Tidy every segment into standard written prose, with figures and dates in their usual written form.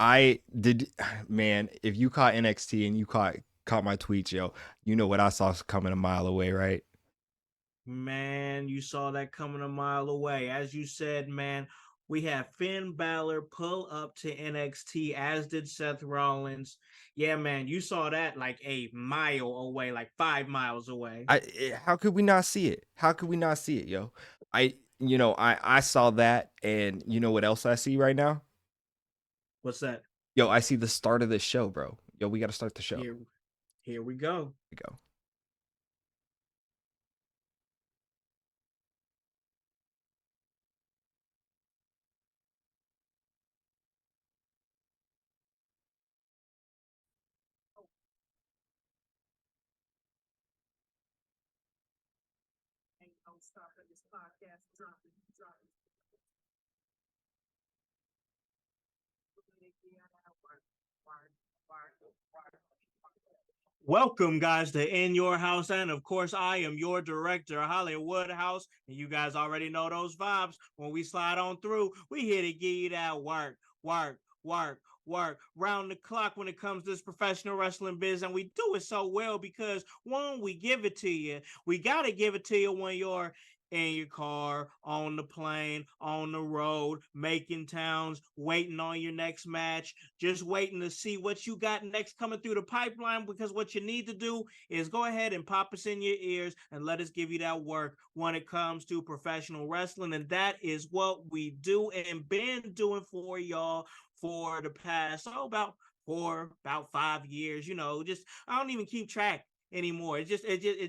I did, man. If you caught NXT and you caught my tweets, yo, you know what I saw coming a mile away, right? Man, you saw that coming a mile away. As you said, man, we have Finn Balor pull up to NXT, as did Seth Rollins. Yeah, man, you saw that like a mile away, like 5 miles away. How could we not see it? How could we not see it, yo? I saw that, and you know what else I see right now? What's that? Yo, I see the start of this show, bro. Yo, we got to start the show. Here, here we go. Here we go. Welcome, guys, to In Your House. And of course, I am your director, Hollywood House. And you guys already know those vibes. When we slide on through, we here to give you that work round the clock when it comes to this professional wrestling biz. And we do it so well because one, we give it to you. We got to give it to you when you're in your car, on the plane, on the road, making towns, waiting on your next match, just waiting to see what you got next coming through the pipeline. Because what you need to do is go ahead and pop us in your ears and let us give you that work when it comes to professional wrestling. And that is what we do and been doing for y'all for the past, about 5 years. Just I don't even keep track anymore. It's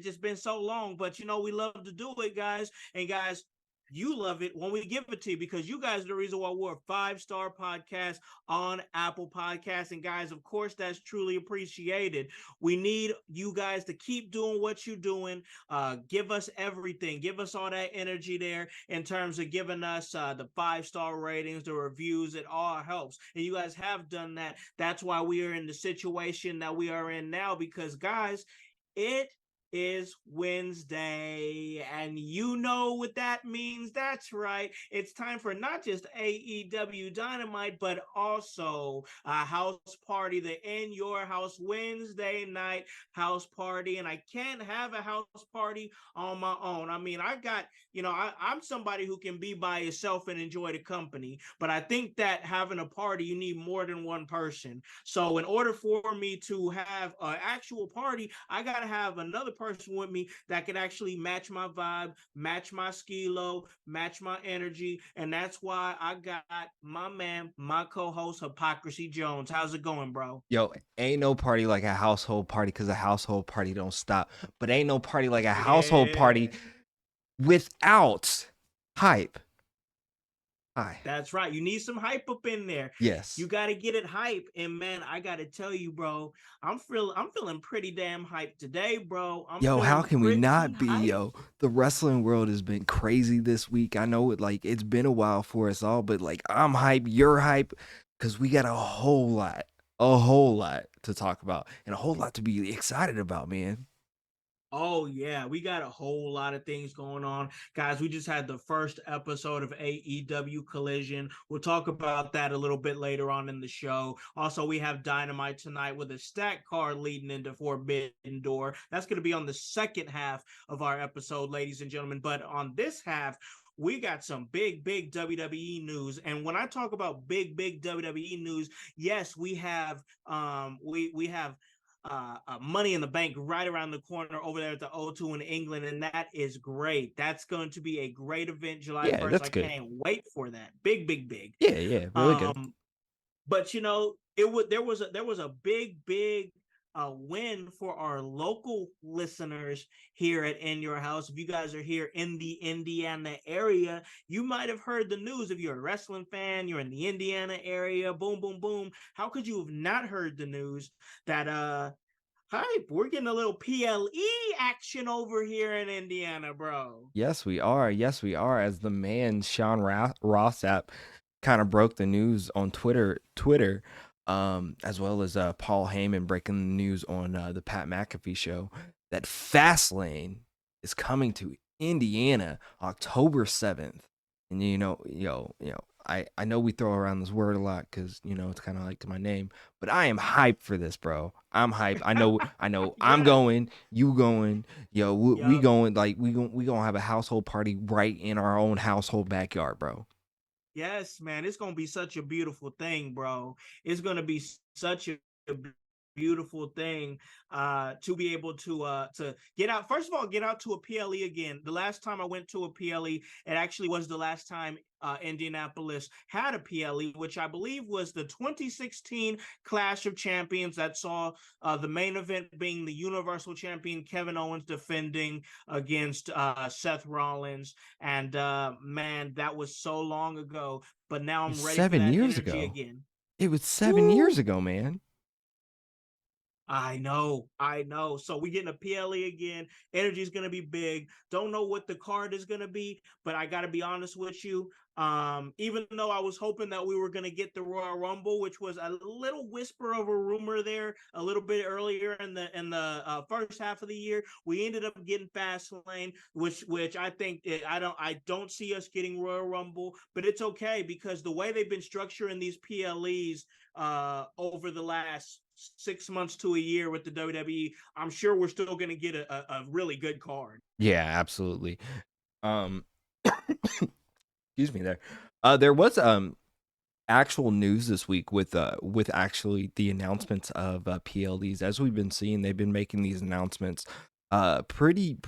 just been so long, but we love to do it, guys. And guys, you love it when we give it to you because you guys are the reason why we're a 5-star podcast on Apple Podcasts. And guys, of course, that's truly appreciated. We need you guys to keep doing what you're doing. Give us everything. Give us all that energy there in terms of giving us the 5-star ratings, the reviews. It all helps. And you guys have done that. That's why we are in the situation that we are in now because, guys, it is Wednesday, and you know what that means. That's right. It's time for not just AEW Dynamite, but also a house party, the In Your House Wednesday night house party. And I can't have a house party on my own. I mean, I'm somebody who can be by yourself and enjoy the company, but I think that having a party, you need more than one person. So in order for me to have an actual party, I got to have another person with me that can actually match my vibe, match my skilo, match my energy. And that's why I got my man, my co-host, Hypocrisy Jones. How's it going, bro? Yo, ain't no party like a household party because a household party don't stop. But ain't no party like a household party Yeah. without hype. Hi. That's right. You need some hype up in there. You Yes. got to get it hype. And man, I got to tell you, bro, I'm feeling pretty damn hyped today, bro. I'm Yo, how feeling can we pretty not be, hyped. yo? The wrestling world has been crazy this week. I know it's been a while for us all, but like I'm hype, you're hype, because we got a whole lot to talk about and a whole lot to be excited about, man. Oh yeah, we got a whole lot of things going on. Guys, we just had the first episode of AEW Collision. We'll talk about that a little bit later on in the show. Also, we have Dynamite tonight with a stack card leading into Forbidden Door. That's going to be on the second half of our episode, ladies and gentlemen. But on this half, we got some big WWE news. And when I talk about big WWE news, yes, we have Money in the Bank right around the corner over there at the O2 in England, and that is great. That's going to be a great event, July Yeah, 1st. that's I good. can't wait for that. Big. Yeah, yeah, really good. Um, but there was a big win for our local listeners here at In Your House. If you guys are here in the Indiana area, you might have heard the news. If you're a wrestling fan, you're in the Indiana area, boom. How could you have not heard the news that hype, we're getting a little PLE action over here in Indiana, bro? Yes, we are. Yes, we are. As the man Sean Rossap kind of broke the news on Twitter, as well as Paul Heyman breaking the news on the Pat McAfee show that Fastlane is coming to Indiana October 7th. And I know we throw around this word a lot because it's kind of like my name, but I am hyped for this, bro. I'm hyped. I know. I'm Yes. going. You going? Yo, we Yup. going. Like we gonna have a household party right in our own household backyard, bro. Yes, man, it's gonna be such a beautiful thing, bro. It's gonna be such a beautiful thing to be able to get out. First of all, get out to a PLE again. The last time I went to a PLE, it actually was the last time Indianapolis had a PLE, which I believe was the 2016 Clash of Champions that saw the main event being the Universal Champion Kevin Owens defending against Seth Rollins. And man, that was so long ago, but now It's I'm ready for 7 that years energy ago. again. It was 7 years Woo! ago, man. I know, I know. So we getting a PLE again. Energy is gonna be big. Don't know what the card is gonna be, but I gotta be honest with you. Even though I was hoping that we were gonna get the Royal Rumble, which was a little whisper of a rumor there a little bit earlier in the first half of the year, we ended up getting Fastlane, which I think I don't see us getting Royal Rumble, but it's okay because the way they've been structuring these PLEs over the last 6 months to a year with the WWE, I'm sure we're still going to get a really good card. Yeah, absolutely. Um, excuse me there. There was actual news this week with actually the announcements of PLDs. As we've been seeing, they've been making these announcements pretty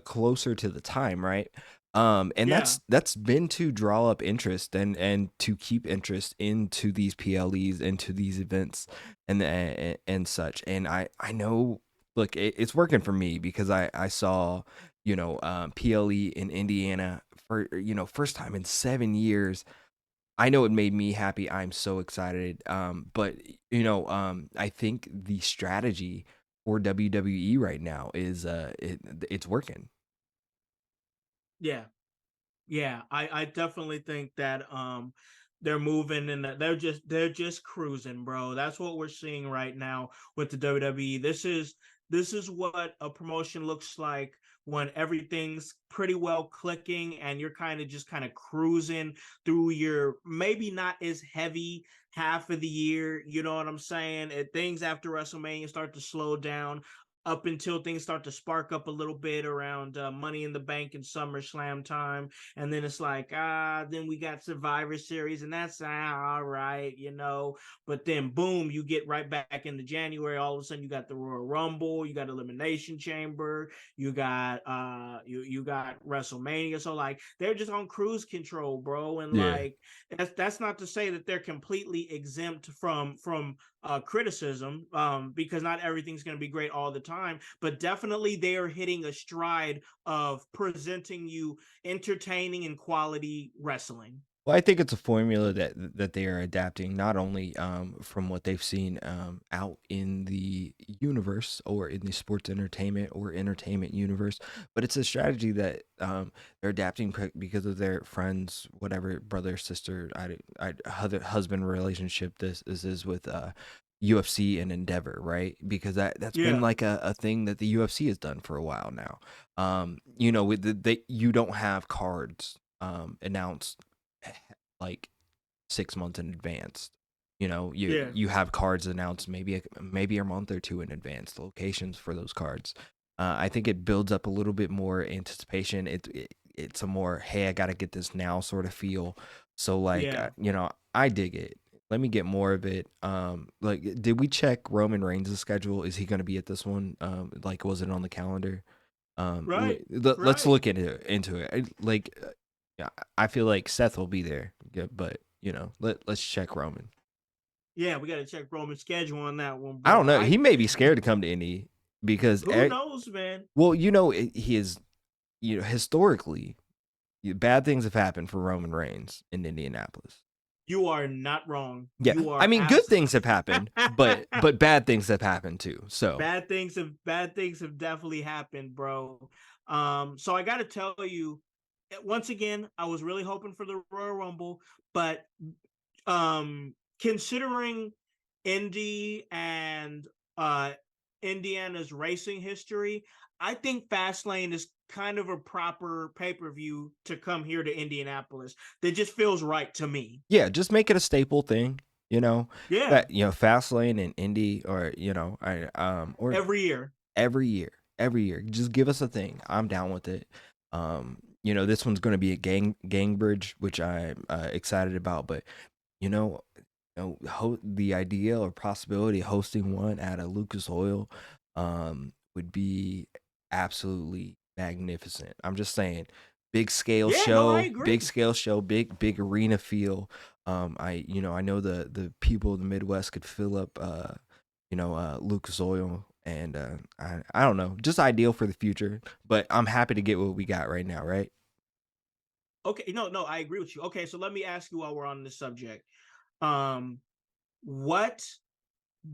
closer to the time, right? And Yeah, that's been to draw up interest and to keep interest into these PLEs, into these events and such. And I know, look, it's working for me because I saw PLE in Indiana for first time in 7 years. I know it made me happy. I'm so excited. But I think the strategy for WWE right now is it's working. yeah. Yeah, I definitely think that they're moving and that they're just cruising, bro. That's what we're seeing right now with the WWE. This is what a promotion looks like when everything's pretty well clicking and you're kind of cruising through your maybe not as heavy half of the year. You know what I'm saying? Things after WrestleMania start to slow down up until things start to spark up a little bit around Money in the Bank and SummerSlam time, and then it's like then we got Survivor Series, and that's all right. But then boom, you get right back into January. All of a sudden, you got the Royal Rumble, you got Elimination Chamber, you got you got WrestleMania. So like they're just on cruise control, bro. And Yeah. like that's not to say that they're completely exempt from criticism, because not everything's going to be great all the time, but definitely they are hitting a stride of presenting you entertaining and quality wrestling. Well, I think it's a formula that they are adapting not only from what they've seen out in the universe or in the sports entertainment or entertainment universe, but it's a strategy that they're adapting because of their friends, whatever brother, sister, husband relationship this is with UFC and Endeavor, right? Because that's been Yeah, like a thing that the UFC has done for a while now. With you don't have cards announced like 6 months in advance. You yeah, you have cards announced maybe a month or two in advance. The locations for those cards. I think it builds up a little bit more anticipation. It's a more hey, I got to get this now sort of feel. So like yeah. I dig it. Let me get more of it. Like, did we check Roman Reigns' schedule? Is he going to be at this one? Like, was it on the calendar? Right, Let's right. look into it. Yeah, I feel like Seth will be there, yeah, but let's check Roman. Yeah, we got to check Roman's schedule on that one, I don't bro. know. I He may be scared to come to Indy because Who knows, man? well, he is historically bad things have happened for Roman Reigns in Indianapolis. You are not wrong. Yeah, You I are mean, good things have absolutely happened, but bad things have happened too. So bad things have definitely happened, bro. So I got to tell you, once again, I was really hoping for the Royal Rumble, but considering Indy and Indiana's racing history, I think Fastlane is kind of a proper pay-per-view to come here to Indianapolis. That just feels right to me. Yeah, just make it a staple thing, you know, Yeah, that, Fastlane and Indy, or, or every year. every year, every year. Just give us a thing. I'm down with it. This one's going to be a gang bridge, which I'm excited about. But you know, the idea or possibility of hosting one at a Lucas Oil, would be absolutely magnificent. I'm just saying, Yeah, no, I big agree. scale show, big arena feel. I know the people of the Midwest could fill up, Lucas Oil, and I don't know, just ideal for the future. But I'm happy to get what we got right now, right? Okay, no, no, I agree with you. Okay, so let me ask you while we're on this subject. Um, what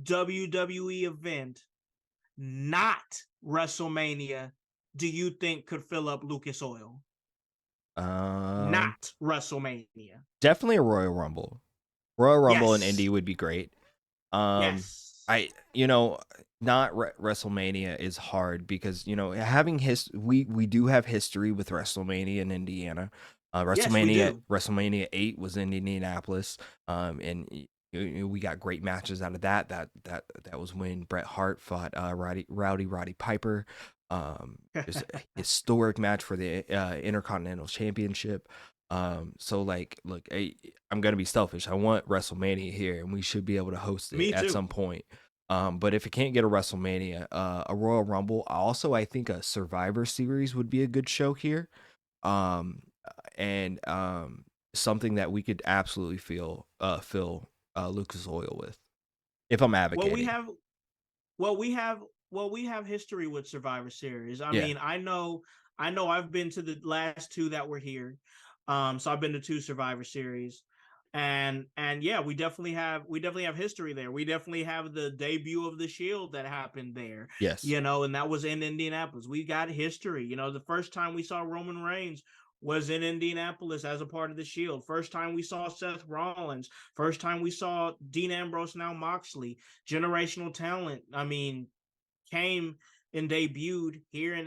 WWE event, not WrestleMania, do you think could fill up Lucas Oil? Um, Not WrestleMania. Definitely a Royal Rumble. Royal Rumble and Indy Yes. would be great. Um, Yes. I not WrestleMania is hard because having we do have history with WrestleMania in Indiana. Yes, we do. WrestleMania 8 was in Indianapolis. And we got great matches out of that. That was when Bret Hart fought Roddy Piper. Just a historic match for the Intercontinental Championship. So like, look, I'm gonna be selfish. I want WrestleMania here, and we should be able to host it Me at too. some point. But if it can't get a WrestleMania, a Royal Rumble, also I think a Survivor Series would be a good show here. And Something that we could absolutely fill Lucas Oil with, if I'm Well, we advocating. have well, we have history with Survivor Series. I Yeah. mean, I know I've been to the last two that were here. So I've been to two Survivor Series. And yeah, we definitely have history there. We definitely have the debut of the Shield that happened there, Yes. and that was in Indianapolis. We got history. The first time we saw Roman Reigns was in Indianapolis as a part of the Shield. First time we saw Seth Rollins. First time we saw Dean Ambrose, now Moxley. Generational talent. I mean, came and debuted here in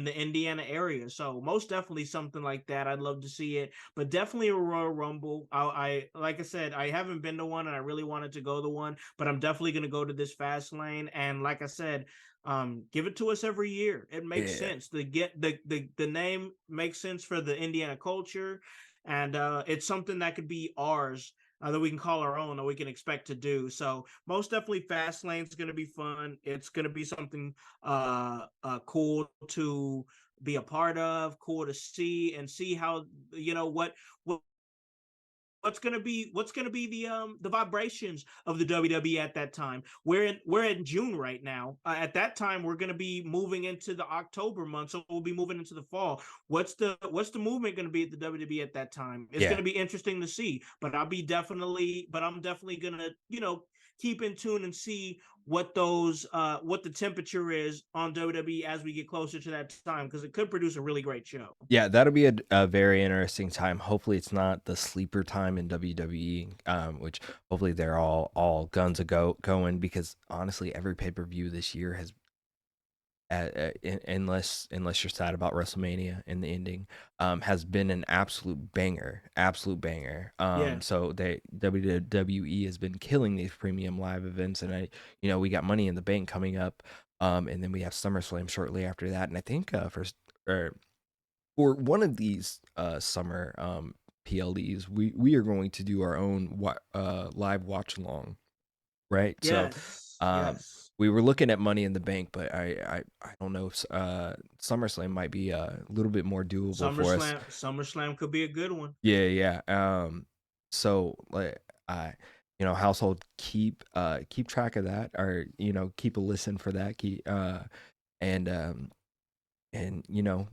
the Indiana area. So most definitely something like that. I'd love to see it, but definitely a Royal Rumble. I like I said, I haven't been to one, and I really wanted to go to one, but I'm definitely going to go to this fast lane. And like I said, give it to us every year. It makes Yeah. sense. The name makes sense for the Indiana culture, and it's something that could be ours, that we can call our own, or we can expect to do. So most definitely, Fastlane is going to be fun. It's going to be something cool to be a part of, cool to see, and see how what what's gonna be the vibrations of the WWE at that time. We're in June right now. At that time, we're gonna be moving into the October month, so we'll be moving into the fall. What's the movement gonna be at the WWE at that time? It's Yeah. gonna be interesting to see. But I'm definitely gonna keep in tune and see what the temperature is on WWE as we get closer to that time, because it could produce a really great show. Yeah, that'll be a very interesting time. Hopefully, it's not the sleeper time in WWE, which hopefully they're all guns a going, because honestly, every pay per view this year has, unless you're sad about WrestleMania and the ending, has been an absolute banger. Yeah, So they WWE has been killing these premium live events, and we got Money in the Bank coming up, and then we have SummerSlam shortly after that, and I think for one of these summer PLEs, we are going to do our own live watch along, right? So, yes, um, yes. we were looking at Money in the Bank, but I don't know if SummerSlam might be a little bit more doable for us. SummerSlam could be a good one. Yeah, yeah. So like I, household, keep track of that, or keep a listen for that. And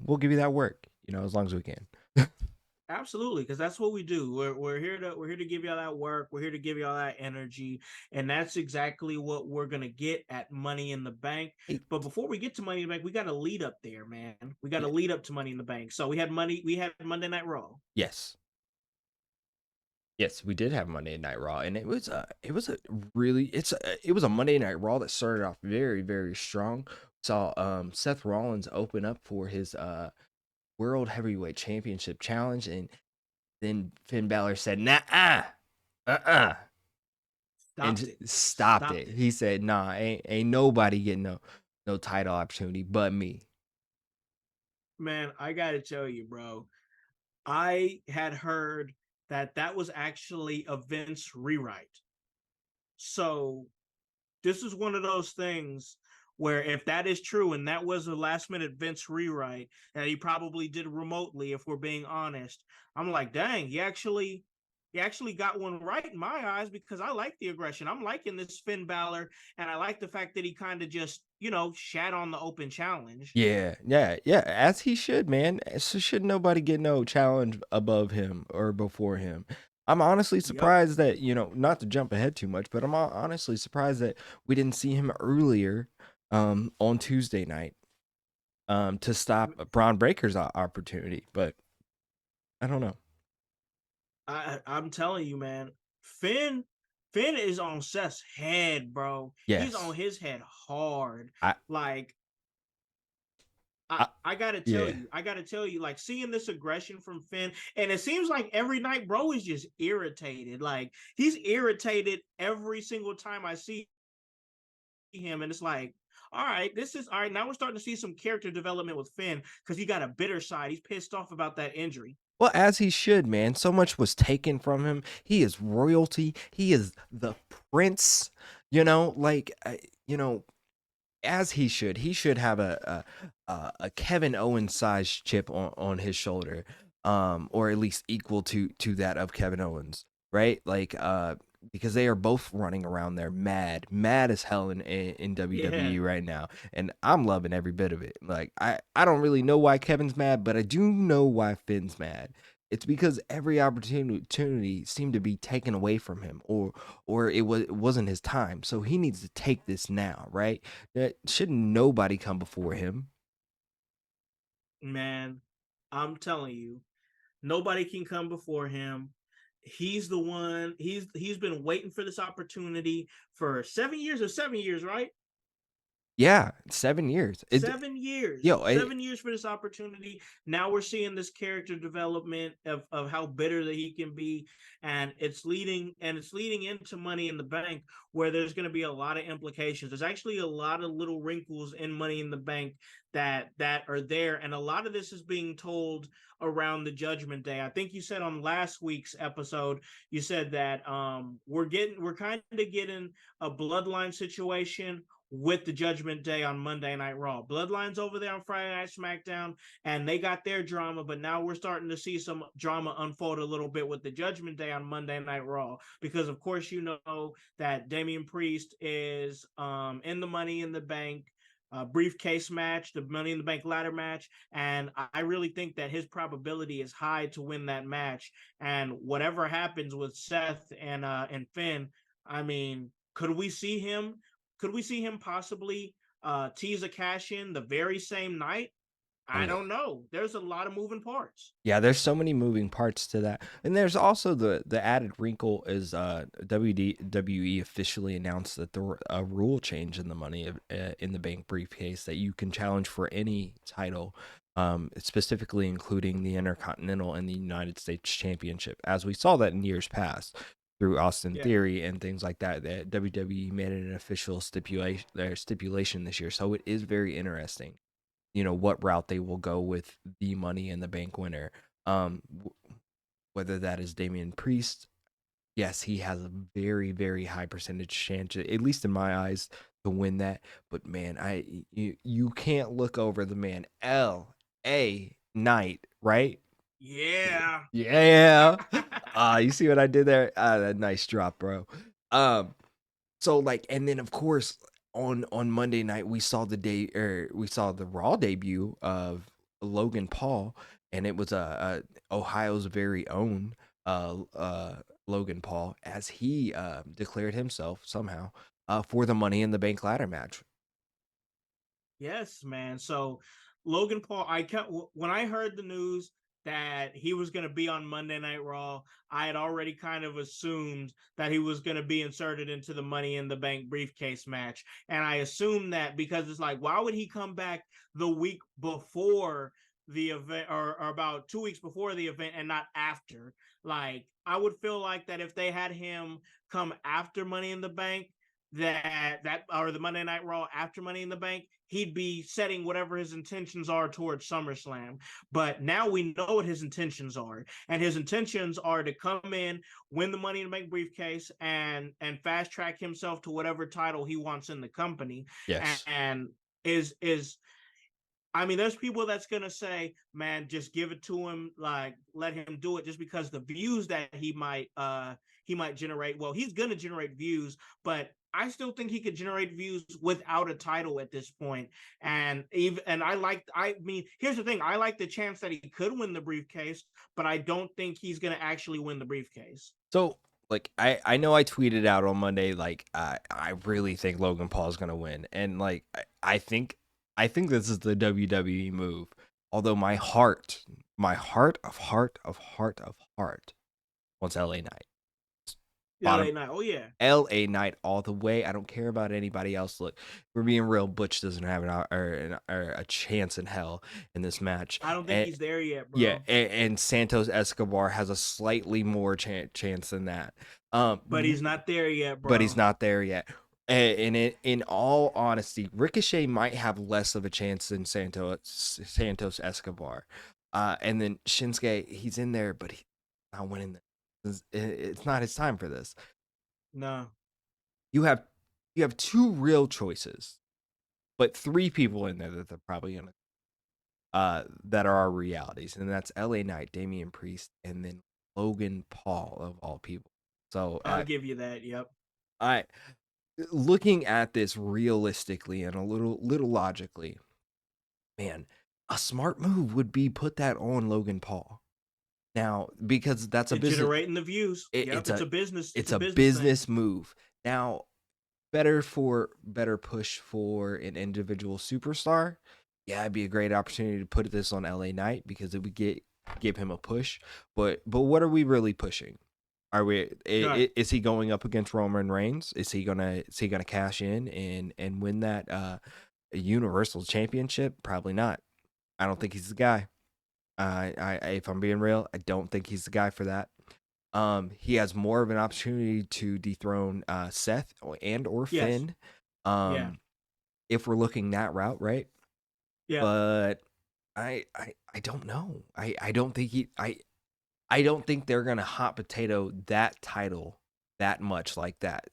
we'll give you that work, as long as we can. Absolutely, because that's what we do. We're here to give y'all that work. We're here to give y'all that energy, and that's exactly what we're gonna get at Money in the Bank. Hey, But before we get to Money in the Bank, we got to lead up there, man. We got to yeah, lead up to Money in the Bank. So we had Monday Night Raw. yes. Yes, we did have Monday Night Raw, and it was a really it was a Monday Night Raw that started off very very strong. Saw Seth Rollins open up for his World Heavyweight Championship challenge, and then Finn Balor said, "Nah, Stopped and it. stopped Stopped it. it. He said, "Nah, ain't nobody getting no title opportunity but me." Man, I gotta tell you, bro. I had heard that that was actually a Vince rewrite. So this is one of those things where if that is true and that was a last minute Vince rewrite and he probably did remotely, if we're being honest, I'm like, dang, he actually got one right in my eyes because I like the aggression. I'm liking this Finn Balor, and I like the fact that he kind of just, shat on the open challenge. Yeah, yeah, yeah. As he should, man. So should nobody get no challenge above him or before him. I'm honestly Yep. surprised that not to jump ahead too much, but I'm honestly surprised that we didn't see him earlier, on Tuesday night, to stop Braun Breaker's opportunity. But I don't know. I'm telling you, man, Finn Finn is on Seth's head, bro. He's on Yes, his head hard. I, Like I, I I gotta tell yeah. you, like seeing this aggression from Finn, and it seems like every night, bro is just irritated. Like he's irritated every single time I see him, and it's like, all right, this is all right. Now we're starting to see some character development with Finn because he got a bitter side. He's pissed off about that injury. Well, as he should, man. So much was taken from him. He is royalty. He is the prince. Like as he should. He should have a Kevin Owens sized chip on his shoulder, or at least equal to that of Kevin Owens, right? Like because they are both running around there mad as hell in Yeah, WWE right now, and I'm loving every bit of it. Like I don't really know why Kevin's mad, but I do know why Finn's mad. It's because every opportunity seemed to be taken away from him, or it wasn't his time. So he needs to take this now, right? That shouldn't nobody come before him. man, I'm telling you, nobody can come before him. He's the one. He's been waiting for this opportunity for 7 years or 7 years, right? Yeah, 7 years. It 7 years, yo, it, 7 years for this opportunity. Now we're seeing this character development of how bitter that he can be, and it's leading into Money in the Bank, where there's going to be a lot of implications. There's actually a lot of little wrinkles in Money in the Bank that are there, and a lot of this is being told around the Judgment Day. I think you said on last week's episode, you said that we're kind of getting a bloodline situation with the Judgment Day on Monday Night Raw. Bloodline's over there on Friday Night SmackDown, and they got their drama, but now we're starting to see some drama unfold a little bit with the Judgment Day on Monday Night Raw, because of course you know that Damian Priest is in the Money in the Bank briefcase match, the Money in the Bank ladder match, and I really think that his probability is high to win that match. And whatever happens with Seth and Finn, I mean, could we see him possibly tease a cash in the very same night? I oh don't know. There's a lot of moving parts. yeah, there's so many moving parts to that, and there's also the added wrinkle is WWE officially announced that there were a rule change in the Money in the Bank briefcase that you can challenge for any title, specifically including the Intercontinental and the United States Championship, as we saw that in years past through Austin Yeah. Theory and things like that. That WWE made it an official stipulation this year, so it is very interesting, what route they will go with the Money in the Bank winner. Um, whether that is Damian Priest, yes, he has a very very high percentage chance, at least in my eyes, to win that. But man, you can't look over the man L.A. Knight, right? Yeah. Yeah. You see what I did there? Nice drop, bro. Um, so like, and then of course on Monday night we saw the Raw debut of Logan Paul, and it was Ohio's very own Logan Paul, as he declared himself somehow for the Money in the Bank ladder match. Yes, man. So Logan Paul, I kept when I heard the news, that he was going to be on Monday Night Raw. I had already kind of assumed that he was going to be inserted into the Money in the Bank briefcase match. And I assumed that because it's like, why would he come back the week before the event, or about 2 weeks before the event and not after? Like, I would feel like that if they had him come after Money in the Bank, that or the Monday Night Raw after Money in the Bank, he'd be setting whatever his intentions are towards SummerSlam. But now we know what his intentions are, and his intentions are to come in, win the Money in the Bank briefcase, and fast track himself to whatever title he wants in the company. Yes. And is I mean, there's people that's gonna say, "Man, just give it to him, like let him do it," just because the views that he might generate. Well, he's gonna generate views, but I still think he could generate views without a title at this point. And I mean, here's the thing: I like the chance that he could win the briefcase, but I don't think he's gonna actually win the briefcase. So, like, I know I tweeted out on Monday, like, I really think Logan Paul is gonna win, and like, I think this is the WWE move. Although my heart wants LA Knight. LA Bottom Knight, oh yeah, LA Knight all the way. I don't care about anybody else. Look, we're being real. Butch doesn't have or a chance in hell in this match. I don't think And he's there yet, yeah, bro. and Santos Escobar has a slightly more chance than that. But he's not there yet, But he's bro. not there yet. And in all honesty, Ricochet might have less of a chance than Santos Escobar. And then Shinsuke, he's in there, but he's not winning this. It's not his time for this. No. You have two real choices, but three people in there that they're probably gonna that are our realities, and that's LA Knight, Damian Priest, and then Logan Paul of all people. So I'll give you that. Yep. I looking at this realistically and a little logically, man, a smart move would be put that on Logan Paul. Now, because that's a It's business, generating the views. Yep. it's a It's it's a a business thing. business move. Now, better push for an individual superstar. Yeah, it'd be a great opportunity to put this on LA Knight because it would give him a push. But what are we really pushing? Are we Right. is he going up against Roman Reigns? Is he gonna cash in and win that Universal Championship? Probably not. I don't think he's the guy. If I'm being real, I don't think he's the guy for that. He has more of an opportunity to dethrone Seth or Yes. Finn. Yeah. Um, if we're looking that route, right? Yep. But I don't know. I don't think they're gonna hot potato that title that much like that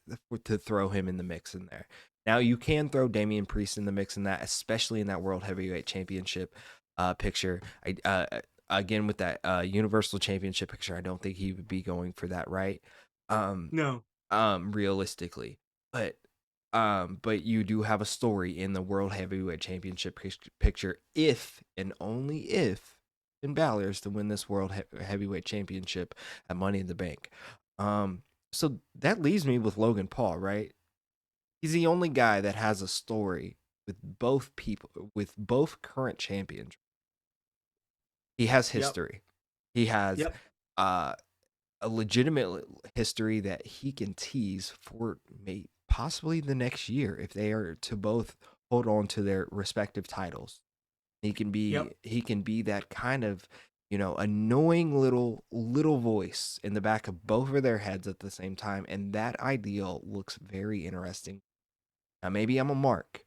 to throw him in the mix in there. Now you can throw Damian Priest in the mix in that, especially in that World Heavyweight Championship picture. Again with that Universal Championship picture, I don't think he would be going for that, right? Um, No. Realistically, but but you do have a story in the World Heavyweight Championship picture if and only if Finn Balor is to win this World Heavyweight Championship at Money in the Bank. So that leaves me with Logan Paul, right? He's the only guy that has a story with both current champions. He has Yep. history. He has Yep. uh, a legitimate history that he can tease for possibly the next year if they are to both hold on to their respective titles. Yep. He can be that kind of, annoying little voice in the back of both of their heads at the same time, and that ideal looks very interesting. Now maybe I'm a mark,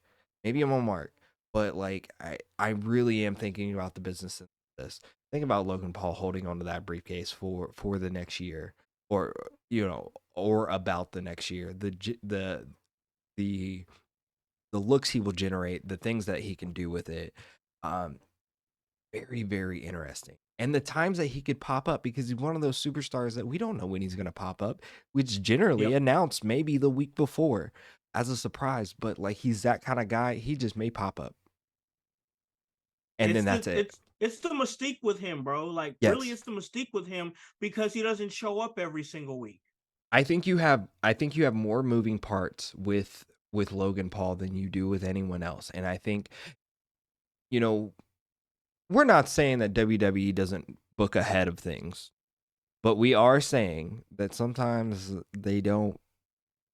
but like I really am thinking about the business of this. Think about Logan Paul holding onto that briefcase for the next year, or or about the next year. The the looks he will generate, the things that he can do with it. Um, Very, very interesting. And the times that he could pop up because he's one of those superstars that we don't know when he's going to pop up, which generally Yep. announced maybe the week before as a surprise. But like he's that kind of guy, he just may pop up and then that's it. It's the mystique with him, bro. Like really, Yes. it's the mystique with him because he doesn't show up every single week. I think you have more moving parts with Logan Paul than you do with anyone else. And I think, you know, we're not saying that WWE doesn't book ahead of things. But we are saying that sometimes they don't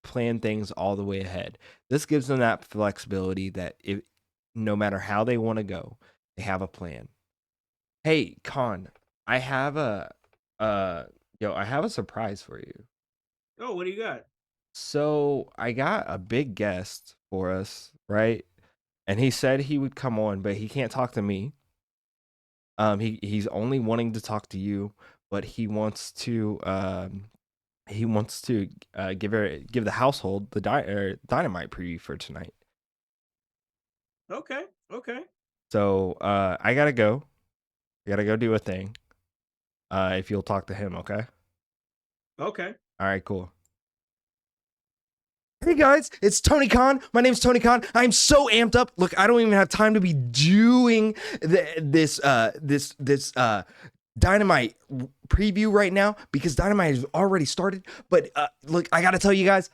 plan things all the way ahead. This gives them that flexibility that if no matter how they want to go, they have a plan. Hey, Con, I have a uh I have a surprise for you. Oh, what do you got? So I got a big guest for us, right? And he said he would come on, but he can't talk to me. He's only wanting to talk to you, but he wants to give the household the Dynamite preview for tonight. Okay, okay, So I gotta go. I gotta go do a thing. If you'll talk to him, okay? okay. All right, cool. Hey guys, it's Tony Khan. My name's Tony Khan. I'm so amped up. Look, I don't even have time to be doing this Dynamite preview right now because Dynamite has already started. But look, I gotta tell you guys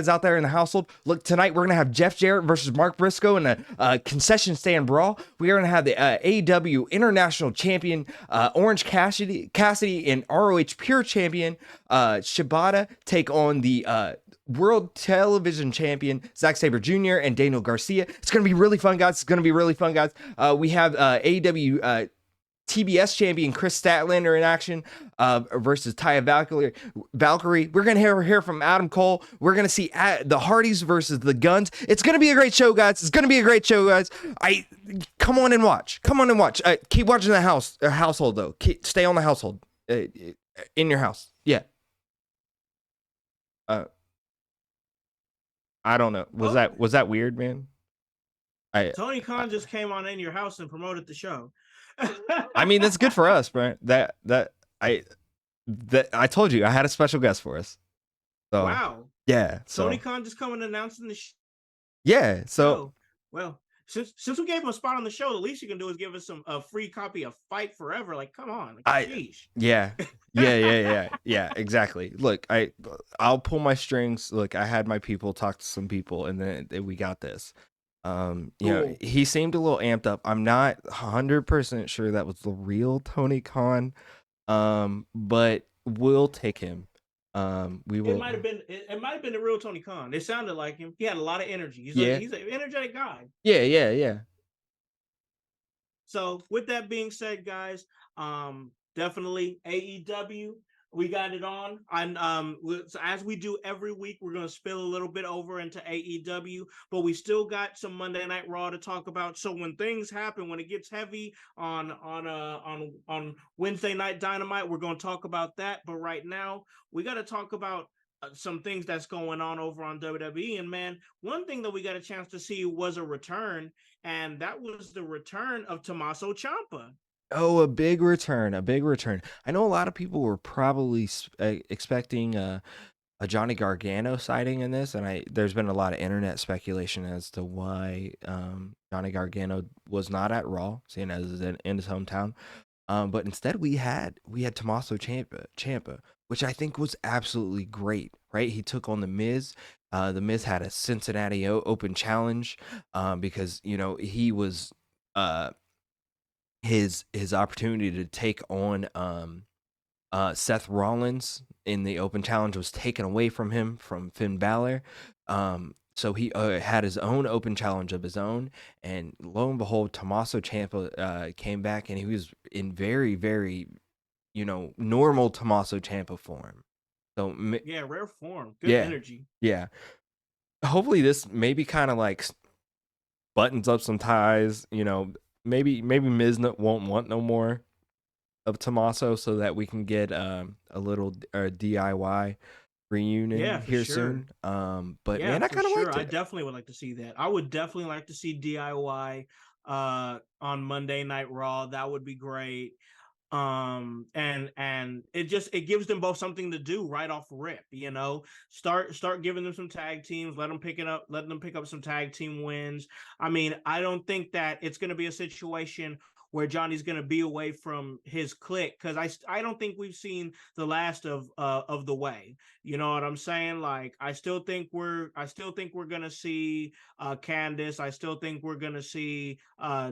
out there in the household. Look, tonight we're gonna have Jeff Jarrett versus Mark Briscoe in a concession stand brawl. We're gonna have the AEW International Champion Orange Cassidy and ROH Pure Champion Shibata take on the World Television Champion Zack Sabre Jr. and Daniel Garcia. It's going to be really fun, guys. We have AEW TBS champion Chris Statlander in action versus Taya Valkyrie. We're going to hear from Adam Cole. We're going to see the Hardys versus the Guns. It's going to be a great show, guys. Come on and watch. Keep watching the household, though. Stay on the household. In your house. Yeah. I don't know. Was that weird, man? Tony Khan just came on in your house and promoted the show. I mean, that's good for us, bro. I told you I had a special guest for us. So, wow. Yeah. So Tony Khan just coming announcing the yeah. So show. Well, since we gave him a spot on the show, the least you can do is give us a free copy of Fight Forever. Like, come on, sheesh. Yeah, exactly. Look, I'll pull my strings. Look, I had my people talk to some people, and then we got this. Cool. He seemed a little amped up. I'm not 100% sure that was the real Tony Khan, but we'll take him. We will. It might have been the real Tony Khan. It sounded like him. He had a lot of energy. He's an energetic guy. Yeah. So with that being said, guys, definitely AEW. We got it on. And so as we do every week, we're gonna spill a little bit over into AEW, but we still got some Monday Night Raw to talk about. So when things happen, when it gets heavy on Wednesday Night Dynamite, we're gonna talk about that. But right now, we got to talk about some things that's going on over on WWE. And man, one thing that we got a chance to see was a return, and that was the return of Tommaso Ciampa. Oh, a big return. I know a lot of people were probably expecting a Johnny Gargano sighting in this, and there's been a lot of internet speculation as to why Johnny Gargano was not at Raw, seeing as in his hometown. But instead we had Tommaso Ciampa, which I think was absolutely great. Right, he took on the Miz. The Miz had a Cincinnati Open challenge because he was his opportunity to take on Seth Rollins in the Open Challenge was taken away from him from Finn Balor. So he had his own Open Challenge of his own, and lo and behold, Tommaso Ciampa came back, and he was in very, very, normal Tommaso Ciampa form. So yeah, rare form, good yeah, energy. yeah. Hopefully, this maybe kind of like buttons up some ties. Maybe Miz won't want no more of Tommaso, so that we can get a little DIY reunion here soon. But yeah, man, I kind of liked I it. definitely would like to see that. I would definitely like to see DIY on Monday Night Raw. That would be great. And it gives them both something to do right off rip. Start giving them some tag teams, let them pick up some tag team wins. I mean, I don't think that it's going to be a situation where Johnny's going to be away from his clique, because I don't think we've seen the last of the way. You know what I'm saying? Like I still think we're gonna see Candice. I still think we're gonna see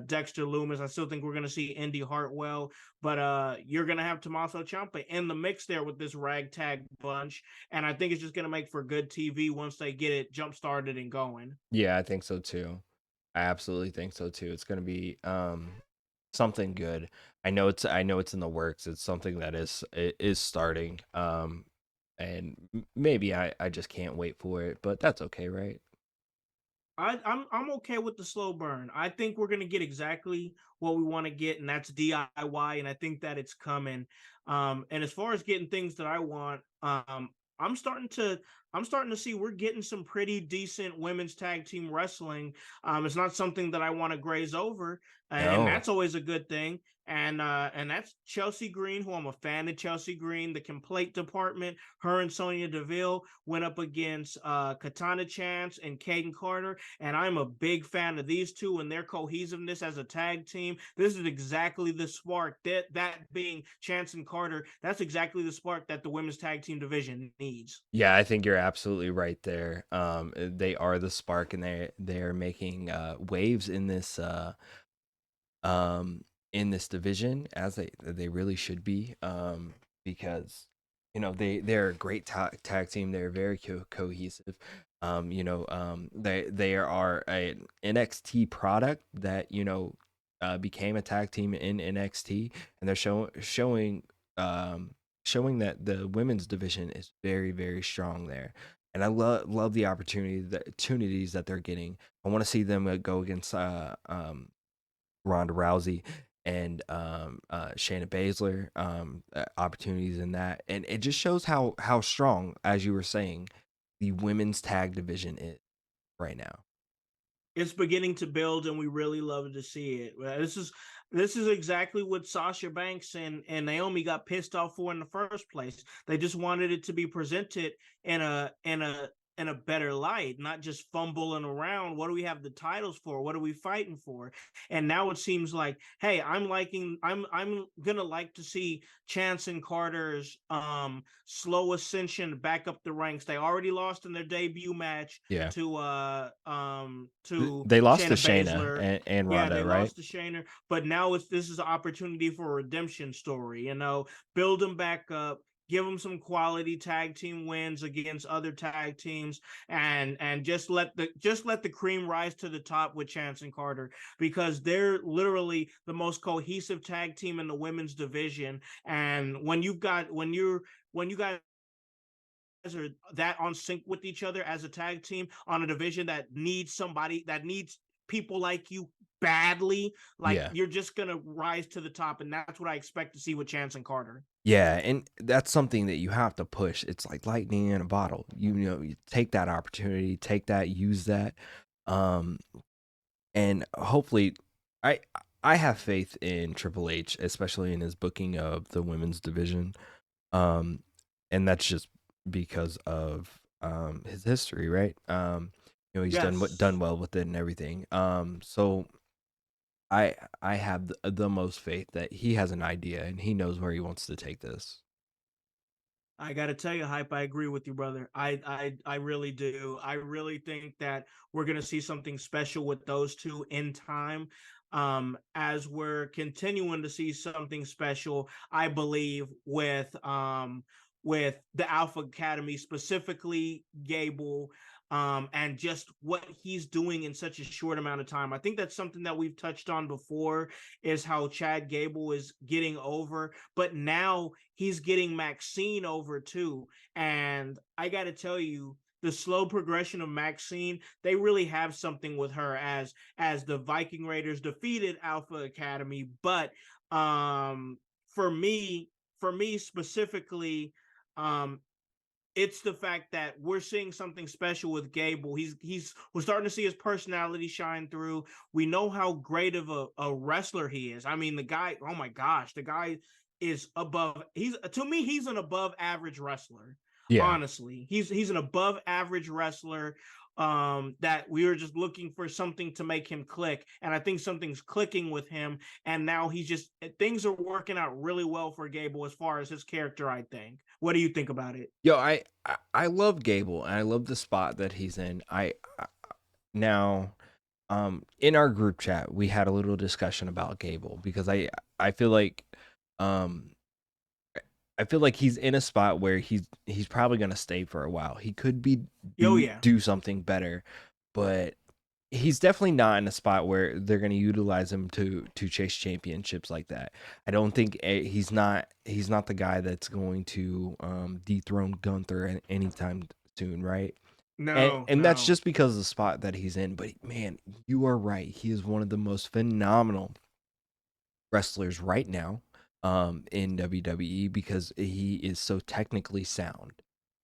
Dexter Loomis. I still think we're gonna see Indy Hartwell. But you're gonna have Tommaso Ciampa in the mix there with this ragtag bunch, and I think it's just gonna make for good TV once they get it jump started and going. Yeah, I think so too. I absolutely think so too. It's gonna be something good. I know it's in the works. It's something that is starting. And maybe I just can't wait for it, but that's okay, right? I'm okay with the slow burn. I think we're gonna get exactly what we want to get, and that's DIY, and I think that it's coming. And as far as getting things that I want, I'm starting to I'm starting to see we're getting some pretty decent women's tag team wrestling. It's not something that I want to graze over, and No. that's always a good thing. And that's Chelsea Green, who I'm a fan of. Chelsea Green, the complaint department. Her and Sonya Deville went up against Katana Chance and Caden Carter, and I'm a big fan of these two and their cohesiveness as a tag team. This is exactly the spark that being Chance and Carter. That's exactly the spark that the women's tag team division needs. Yeah, I think you're absolutely right there. They are the spark, and they're making waves um in this division, as they really should be, because they're a great tag team. They're very cohesive. They are an NXT product that became a tag team in NXT, and they're showing that the women's division is very, very strong there. And I love the opportunities that they're getting. I want to see them go against Ronda Rousey and Shayna Baszler, opportunities in that, and it just shows how strong, as you were saying, the women's tag division is right now. It's beginning to build, and we really love to see it. This is exactly what Sasha Banks and Naomi got pissed off for in the first place. They just wanted it to be presented in a better light, not just fumbling around. What do we have the titles for? What are we fighting for? And now it seems like, hey, I'm gonna like to see Chance and Carter's slow ascension back up the ranks. They already lost in their debut match Yeah, to they lost to Shayna Shayna Baszler. and Yeah, Ronda, they right? lost to Shayna, but now this is an opportunity for a redemption story. Build them back up, give them some quality tag team wins against other tag teams, and just let the cream rise to the top with Chance and Carter, because they're literally the most cohesive tag team in the women's division. And when you guys are that on sync with each other as a tag team on a division that needs people like you badly, like Yeah. you're just gonna rise to the top, and that's what I expect to see with Chance and Carter. Yeah, and that's something that you have to push. It's like lightning in a bottle. You take that opportunity, take that, use that. Um, and hopefully I I have faith in Triple H, especially in his booking of the women's division. Um, and that's just because of his history, right? He's done Yes. well with it and everything. So I have the most faith that he has an idea and he knows where he wants to take this. I gotta tell you, Hype, I agree with you, brother. I really do. I really think that we're gonna see something special with those two in time. As we're continuing to see something special, I believe, with the Alpha Academy, specifically Gable, and just what he's doing in such a short amount of time. I think that's something that we've touched on before, is how Chad Gable is getting over, but now he's getting Maxine over too. And I got to tell you, the slow progression of Maxine, they really have something with her, as the Viking Raiders defeated Alpha Academy. But um, for me, for me specifically, um, it's the fact that we're seeing something special with Gable. We're starting to see his personality shine through. We know how great of a wrestler he is. I mean, the guy, oh my gosh, the guy is above he's to me, he's an above average wrestler. Yeah. Honestly. He's an above average wrestler. that we were just looking for something to make him click, and I think something's clicking with him, and now he's just things are working out really well for Gable as far as his character. I think. What do you think about it? Yo, I love Gable and I love the spot that he's in. Now in our group chat we had a little discussion about Gable because I feel like um I feel like he's in a spot where he's probably gonna stay for a while. He could be Oh yeah. do something better, but he's definitely not in a spot where they're gonna utilize him to chase championships like that. I don't think he's not the guy that's going to dethrone Gunther anytime soon, right? No, And that's no. just because of the spot that he's in. But man, you are right. He is one of the most phenomenal wrestlers right now in WWE because he is so technically sound.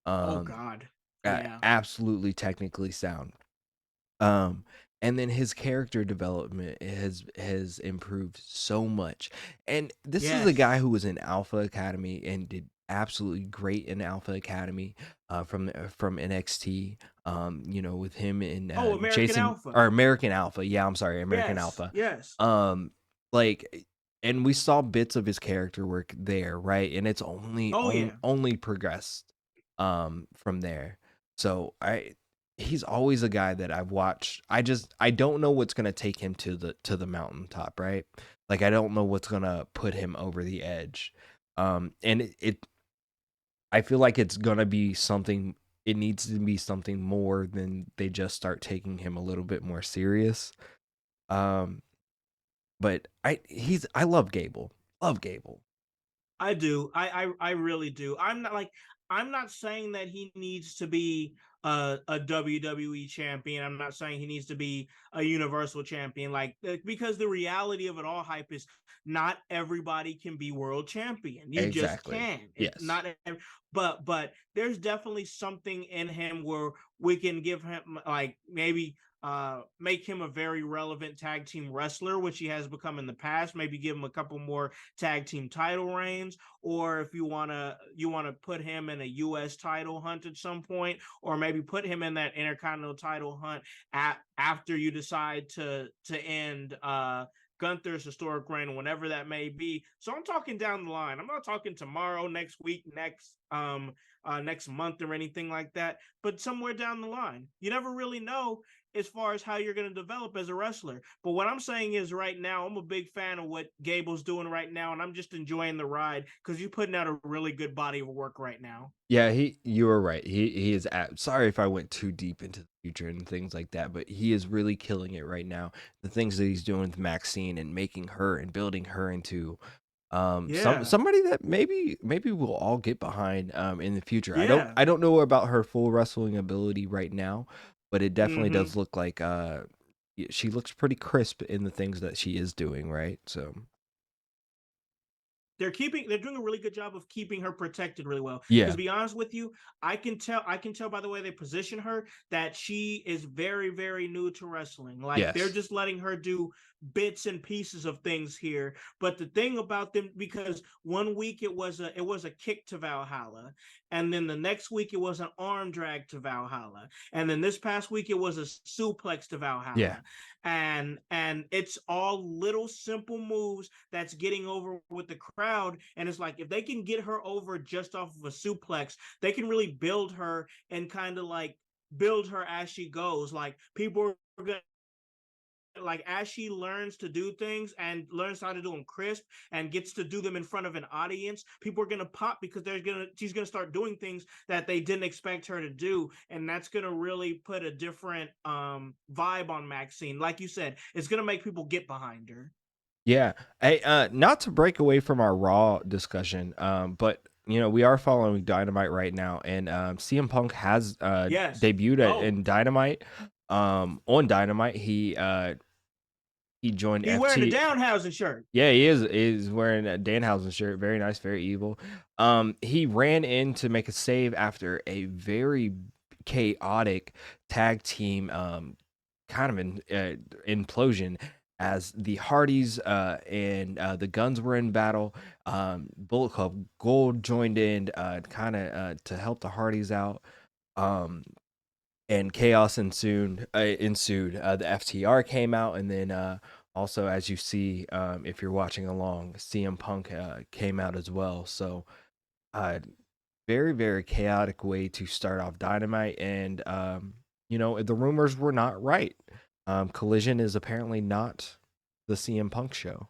Oh Um God. Yeah. Absolutely technically sound. Um and then his character development has improved so much. And this is a guy Yes. who was in Alpha Academy and did absolutely great in Alpha Academy from NXT. You know, with him and Oh, American Jason Alpha. or American Alpha. Yeah, I'm sorry, American Yes. Alpha. Yes. Um like and we saw bits of his character work there, right? And it's Oh yeah. only progressed from there. So he's always a guy that I've watched. I don't know what's gonna take him to the mountaintop, right? Like I don't know what's gonna put him over the edge. And I feel like it's gonna be something. It needs to be something more than they just start taking him a little bit more serious. Um, but I love Gable. Love Gable. I do. I really do. I'm not saying that he needs to be a WWE champion. I'm not saying he needs to be a Universal champion. Because the reality of it all, hype is not everybody can be world champion. You just Exactly. can. It Yes. not. But there's definitely something in him where we can give him like maybe make him a very relevant tag team wrestler, which he has become in the past. Maybe give him a couple more tag team title reigns, or if you wanna put him in a U.S. title hunt at some point, or maybe put him in that Intercontinental title hunt after you decide to end Gunther's historic reign, whenever that may be. So I'm talking down the line. I'm not talking tomorrow, next week, next month, or anything like that. But somewhere down the line, you never really know as far as how you're going to develop as a wrestler. But what I'm saying is, right now, I'm a big fan of what Gable's doing right now, and I'm just enjoying the ride because you're putting out a really good body of work right now. Yeah, you were right. He is sorry if I went too deep into the future and things like that, but he is really killing it right now. The things that he's doing with Maxine and making her and building her into Yeah, somebody that maybe we'll all get behind in the future. yeah. I don't know about her full wrestling ability right now, but it definitely Mm-hmm. does look like she looks pretty crisp in the things that she is doing, right? So, They're doing a really good job of keeping her protected really well. Because yeah. to be honest with you, I can tell by the way they position her that she is very, very new to wrestling. Like they're Yes. just letting her do bits and pieces of things here. But the thing about them, because one week it was a kick to Valhalla, and then the next week it was an arm drag to Valhalla, and then this past week it was a suplex to Yeah. Valhalla, and it's all little simple moves that's getting over with the crowd. And it's like if they can get her over just off of a suplex, they can really build her and kind of like build her as she goes. Like people are gonna like as she learns to do things and learns how to do them crisp and gets to do them in front of an audience, people are gonna pop because she's gonna start doing things that they didn't expect her to do, and that's gonna really put a different vibe on Maxine. Like you said, it's gonna make people get behind her. Yeah. Hey, not to break away from our Raw discussion, but you know we are following Dynamite right now, and CM Punk has Yes. debuted Oh, in Dynamite. On Dynamite, he joined he wearing a FT. Downhausen shirt. Yeah, he is wearing a Danhausen shirt. Very nice, very evil. He ran in to make a save after a very chaotic tag team kind of an implosion as the Hardys and the Guns were in battle. Bullet Club Gold joined in kind of to help the Hardys out. Um, and chaos ensued. The FTR came out, and then also, as you see, if you're watching along, CM Punk came out as well. So, uh, very very chaotic way to start off Dynamite, and the rumors were not right. Collision is apparently not the CM Punk show.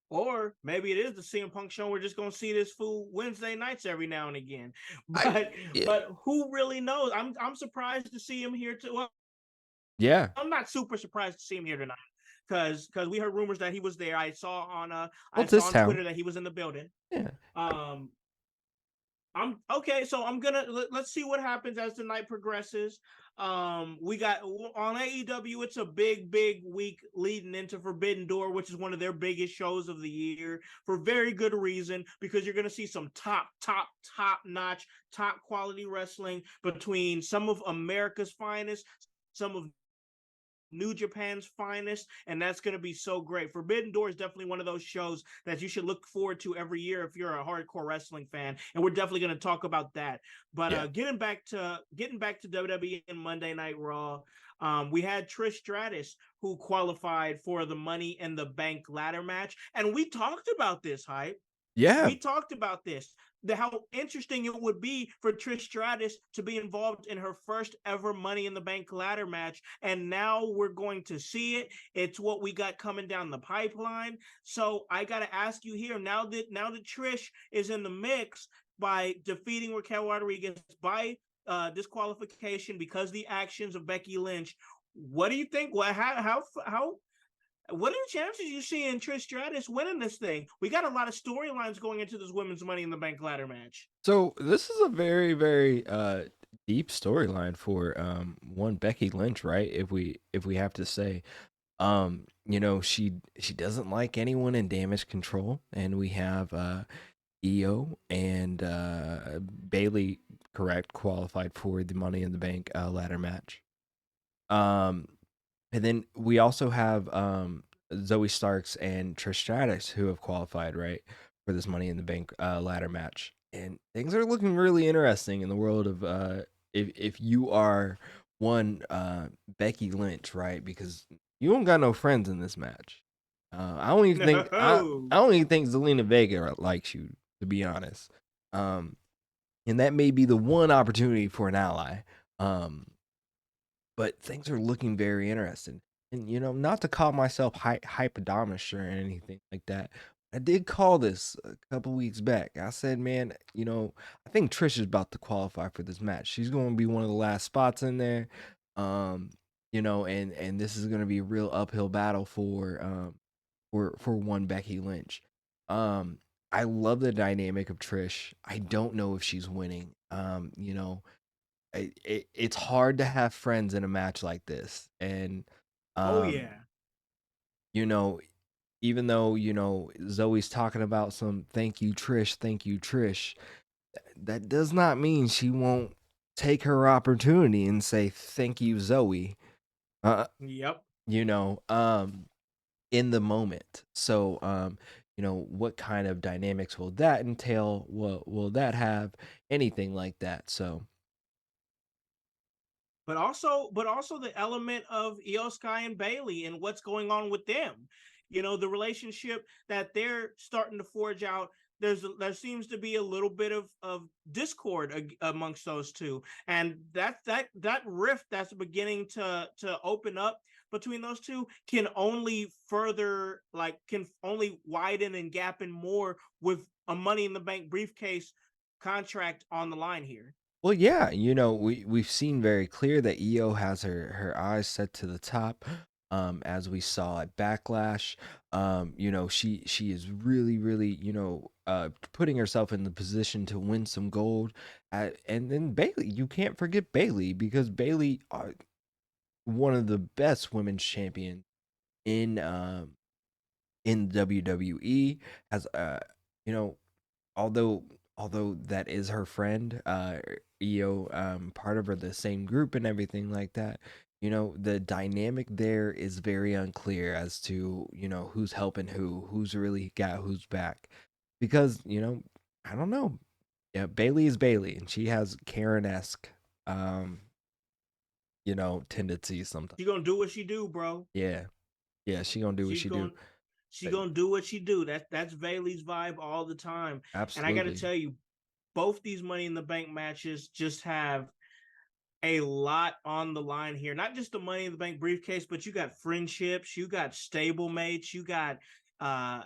Or maybe it is the CM Punk show. We're just gonna see this fool Wednesday nights every now and again. I But Yeah. but who really knows? I'm surprised to see him here too. Well, Yeah. I'm not super surprised to see him here tonight because we heard rumors that he was there. Well, I it's saw this on town. Twitter that he was in the building. Yeah. Um, I'm okay. So let's see what happens as the night progresses. We got on AEW. It's a big week leading into Forbidden Door, which is one of their biggest shows of the year for very good reason because you're going to see some top notch, top quality wrestling between some of America's finest, some of New Japan's finest, and that's going to be so great. Forbidden Door is definitely one of those shows that you should look forward to every year if you're a hardcore wrestling fan, and we're definitely going to talk about that. But Yeah. getting back to WWE and Monday Night Raw, we had Trish Stratus who qualified for the Money in the Bank ladder match, and we talked about this hype. Yeah. We talked about this, how interesting it would be for Trish Stratus to be involved in her first ever Money in the Bank ladder match, and now we're going to see it. It's what we got coming down the pipeline. So I got to ask you here now that Trish is in the mix by defeating Raquel Rodriguez by disqualification because the actions of Becky Lynch. What do you think? How what are the chances you see in Trish Stratus winning this thing? We got a lot of storylines going into this women's Money in the Bank ladder match. So this is a very very deep storyline for one Becky Lynch, right? If we have to say, she doesn't like anyone in Damage Control, and we have Io and Bailey, correct, qualified for the Money in the Bank ladder match. Um, and then we also have Zoe Starks and Trish Stratus who have qualified, right, for this Money in the Bank ladder match. And things are looking really interesting in the world of if you are one Becky Lynch, right? Because you don't got no friends in this match. I No. don't even think Zelina Vega likes you, to be honest. Um, and that may be the one opportunity for an ally. Um, but things are looking very interesting. And not to call myself hypodomist or anything like that. I did call this a couple weeks back. I said, man, I think Trish is about to qualify for this match. She's going to be one of the last spots in there. Um, and this is going to be a real uphill battle for one Becky Lynch. Um, I love the dynamic of Trish. I don't know if she's winning. It's hard to have friends in a match like this, and Oh um yeah. you know even though Zoe's talking about some thank you Trish, that does not mean she won't take her opportunity and say thank you Zoe, uh Yep. you know um in the moment. So what kind of dynamics will that entail? What will that have? Anything like that. So But also the element of Io Sky and Bailey and what's going on with them. The relationship that they're starting to forge out. There seems to be a little bit of discord amongst those two, and that rift that's beginning to open up between those two can only widen and gappen more with a Money in the Bank briefcase contract on the line here. well, yeah, we've seen very clear that Io has her eyes set to the top. As we saw at Backlash, she is really, really, putting herself in the position to win some gold. And then Bailey, you can't forget Bailey because Bailey, one of the best women's champions in WWE, has you know although that is her friend, Io, part of her the same group and everything like that. The dynamic there is very unclear as to who's helping who's really got who's back, because I don't know. Yeah, Bailey is Bailey, and she has Karen esque um, tendencies sometimes. She gonna do what she do, bro. Yeah, yeah, she gonna do what She she do. gonna she But gonna do what she do. That's Bailey's vibe all the time. And I got to absolutely. tell you, both these Money in the Bank matches just have a lot on the line here. Not just the Money in the Bank briefcase, but you got friendships, you got stablemates, you got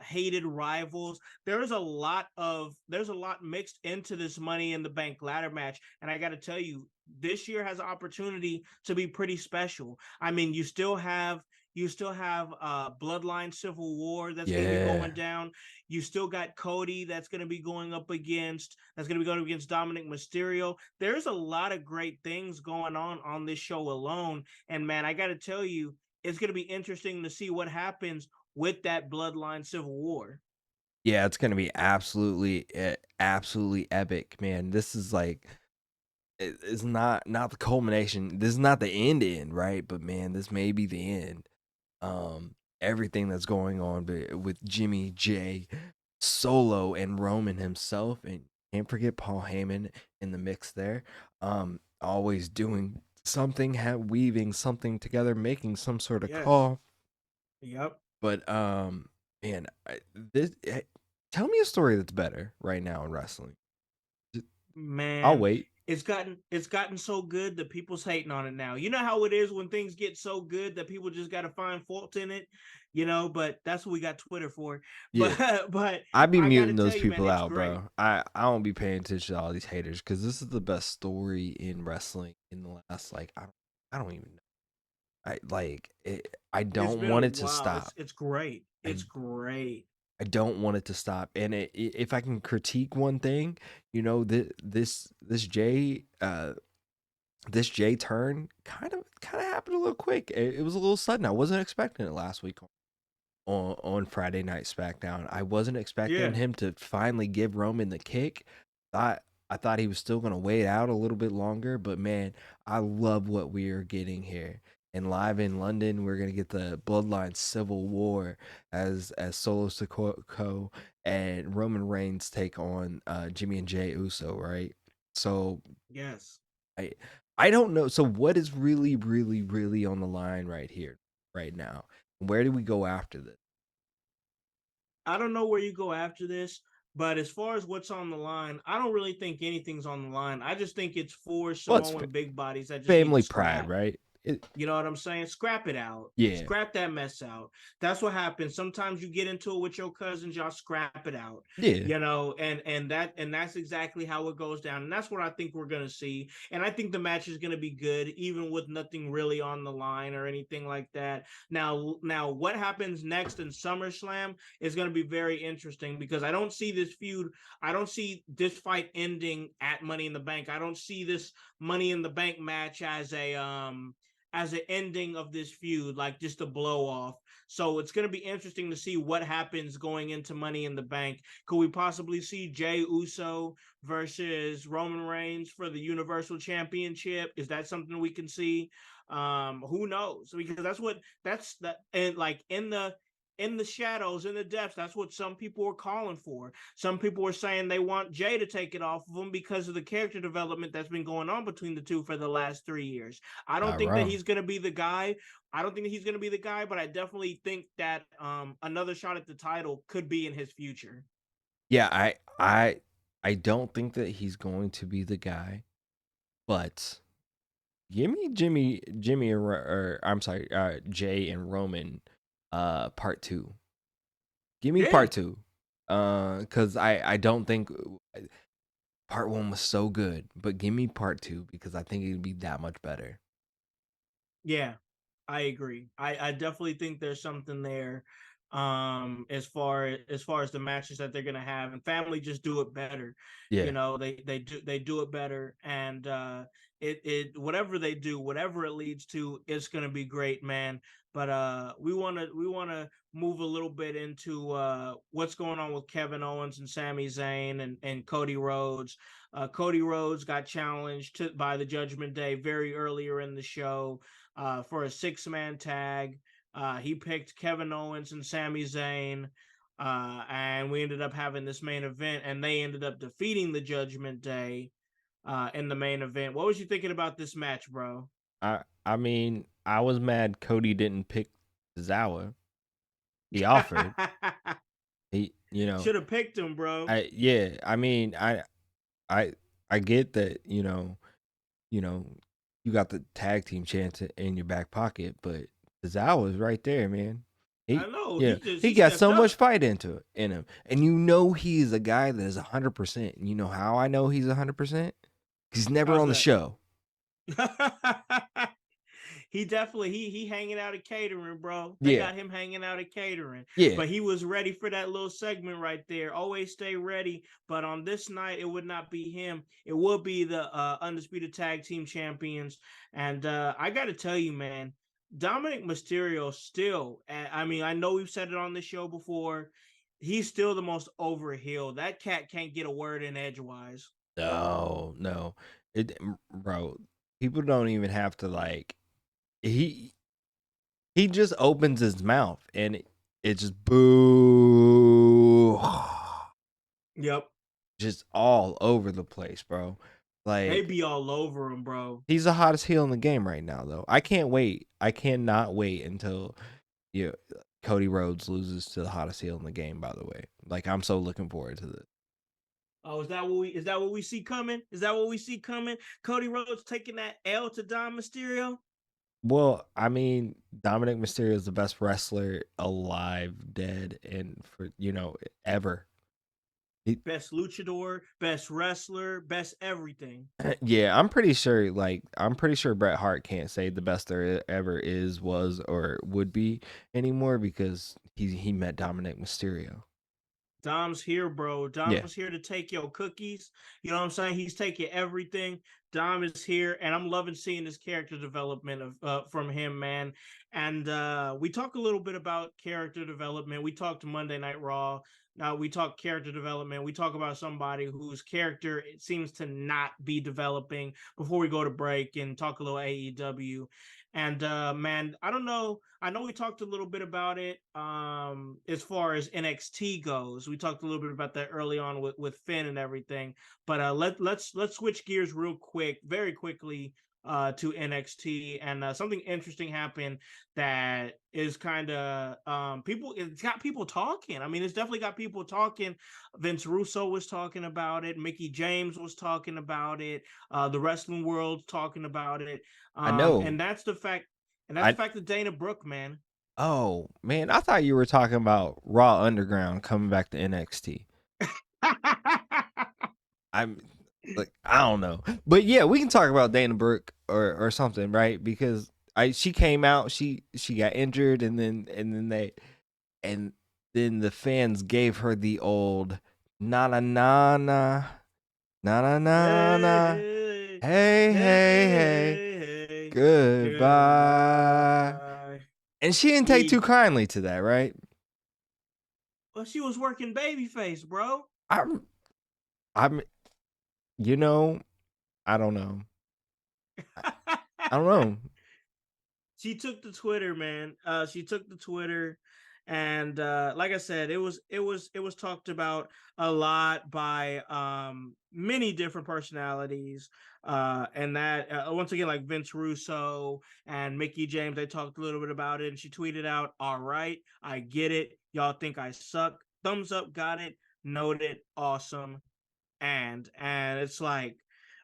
hated rivals. There's a lot mixed into this Money in the Bank ladder match, and I got to tell you, this year has opportunity to be pretty special. I mean, you still have Bloodline Civil War that's going to be Yeah. going down. You still got Cody that's going to be going up against Dominic Mysterio. There's a lot of great things going on this show alone. And man, I got to tell you, it's going to be interesting to see what happens with that Bloodline Civil War. Yeah, it's gonna be absolutely epic, man. This is like it's not the culmination. This is not the end, right? But man, this may be the end. Everything that's going on with Jimmy J, Solo, and Roman himself, and can't forget Paul Heyman in the mix there. Always doing something, weaving something together, making some sort of Yes. call. Yep. But man, tell me a story that's better right now in wrestling. I'll Man, wait. it's gotten so good that people's hating on it now. You know how it is when things get so good that people just got to find fault in it, but that's what we got Twitter for. Yeah, But I be I got to muting tell those you, man, people it's out, great. bro. I don't be paying attention to all these haters because this is the best story in wrestling in the last I don't even know. I It's don't been a want it to while. stop. It's great. I It's great. I don't want it to stop. And if I can critique one thing, this J turn kind of happened a little quick. It was a little sudden. I wasn't expecting it last week on Friday Night SmackDown. I wasn't expecting Yeah. him to finally give Roman the kick. I thought he was still gonna wait out a little bit longer, but man, I love what we are getting here. And live in London, we're gonna get the Bloodline Civil War as Solo Sikoa and Roman Reigns take on Jimmy and Jay Uso, right? So Yes. I I don't know. So what is really, really, really on the line right here, right now? Where do we go after this? I don't know where you go after this, but as far as what's on the line, I don't really think anything's on the line. I just think it's four Well, it's Samoan big bodies that just need to family pride, scrap. right? You know what I'm saying? Scrap it out. Yeah, Scrap that mess out. That's what happens. Sometimes you get into it with your cousins, y'all scrap it out. yeah, And that's exactly how it goes down. And that's what I think we're gonna see. And I think the match is gonna be good, even with nothing really on the line or anything like that. Now what happens next in SummerSlam is gonna be very interesting because I don't see this feud, I don't see this fight ending at Money in the Bank. I don't see this Money in the Bank match as an ending of this feud, like just a blow off. So it's going to be interesting to see what happens going into Money in the Bank. Could we possibly see Jay Uso versus Roman Reigns for the Universal Championship? Is that something we can see? Who knows? Because that's that, and like in the shadows, in the depths, that's what some people are calling for. Some people are saying they want Jay to take it off of him because of the character development that's been going on between the two for the last 3 years. I don't not think that wrong. he's going to be the guy. I don't think that he's going to be the guy, but I definitely think that another shot at the title could be in his future. Yeah, I don't think that he's going to be the guy, but give me Jimmy or I'm sorry, Jay and Roman, part two. Give me Yeah, part two, because I don't think part one was so good, but give me part two because I think it'd be that much better. yeah, I agree. I definitely think there's something there as far as the matches that they're gonna have, and family just do it better. Yeah, They do it better, and it whatever they do, whatever it leads to, it's gonna be great, man. But we wanna move a little bit into what's going on with Kevin Owens and Sami Zayn and Cody Rhodes. Cody Rhodes got challenged by the Judgment Day very earlier in the show for a 6-man tag. He picked Kevin Owens and Sami Zayn, and we ended up having this main event, and they ended up defeating the Judgment Day. in the main event. What was you thinking about this match, bro? I mean, I was mad Cody didn't pick Zawa. He offered. He, Should have picked him, bro. I mean, I I get that, you know, you got the tag team chance in your back pocket, but Zawa's right there, man. I He, know he he got stepped so much up. fight in him, and he's a guy that is 100%. You know how I know he's 100%? He's never How's on the that? show. He definitely he hanging out at catering, bro. They Yeah, got him hanging out at catering. yeah. But he was ready for that little segment right there. Always stay ready. But on this night, it would not be him. It would be the undisputed tag team champions. And I got to tell you, man, Dominic Mysterio still. I mean, I know we've said it on this show before. He's still the most over heel. That cat can't get a word in edgewise. No, no. Bro, people don't even have to like he he just opens his mouth and it just boo Yep. just all over the place, bro. They Like be all over him, bro. he's the hottest heel in the game right now though. I can't wait. I cannot wait until Cody Rhodes loses to the hottest heel in the game, by the way. Like I'm so looking forward to this. Oh, is that what we see coming? Is that what we see coming? Cody Rhodes taking that L to Dom Mysterio? Well, I mean, Dominic Mysterio is the best wrestler alive, dead, and for ever. He, Best luchador, best wrestler, best everything. yeah, I'm pretty sure Bret Hart can't say the best there ever is, was, or would be anymore because he met Dominic Mysterio. Dom's here, bro. Yeah, Dom's here to take your cookies. You know what I'm saying? He's taking everything. Dom is here, and I'm loving seeing this character development of from him, man. And we talk a little bit about character development. We talked Monday Night Raw. Now we talk character development. We talk about somebody whose character it seems to not be developing before we go to break and talk a little AEW. And man, I don't know. I know we talked a little bit about it as far as NXT goes. We talked a little bit about that early on with Finn and everything. But let's switch gears real quick, very quickly to NXT, and something interesting happened that is kind of people. It's got people talking. I mean, it's definitely got people talking. Vince Russo was talking about it. Mickey James was talking about it. The wrestling world's talking about it. I know. And that's the fact. And that's the I fact that Dana Brooke, man. Oh man, I thought you were talking about Raw Underground coming back to NXT. I'm like I don't know, but yeah, we can talk about Dana Brooke or something, right? Because she came out, she got injured, and then the fans gave her the old na na na na na na na na Hey, hey hey, hey hey hey, goodbye, goodbye. and she didn't take Yeah. too kindly to that, right? Well, she was working babyface, bro. I'm I'm you know I don't know. I don't know. She took the Twitter, man. She took the Twitter, and like I said, it was talked about a lot by many different personalities. And that once again, like Vince Russo and Mickey James, they talked a little bit about it, and she tweeted out, "All right, I get it. Y'all think I suck? Thumbs up, got it, noted, awesome." And it's like,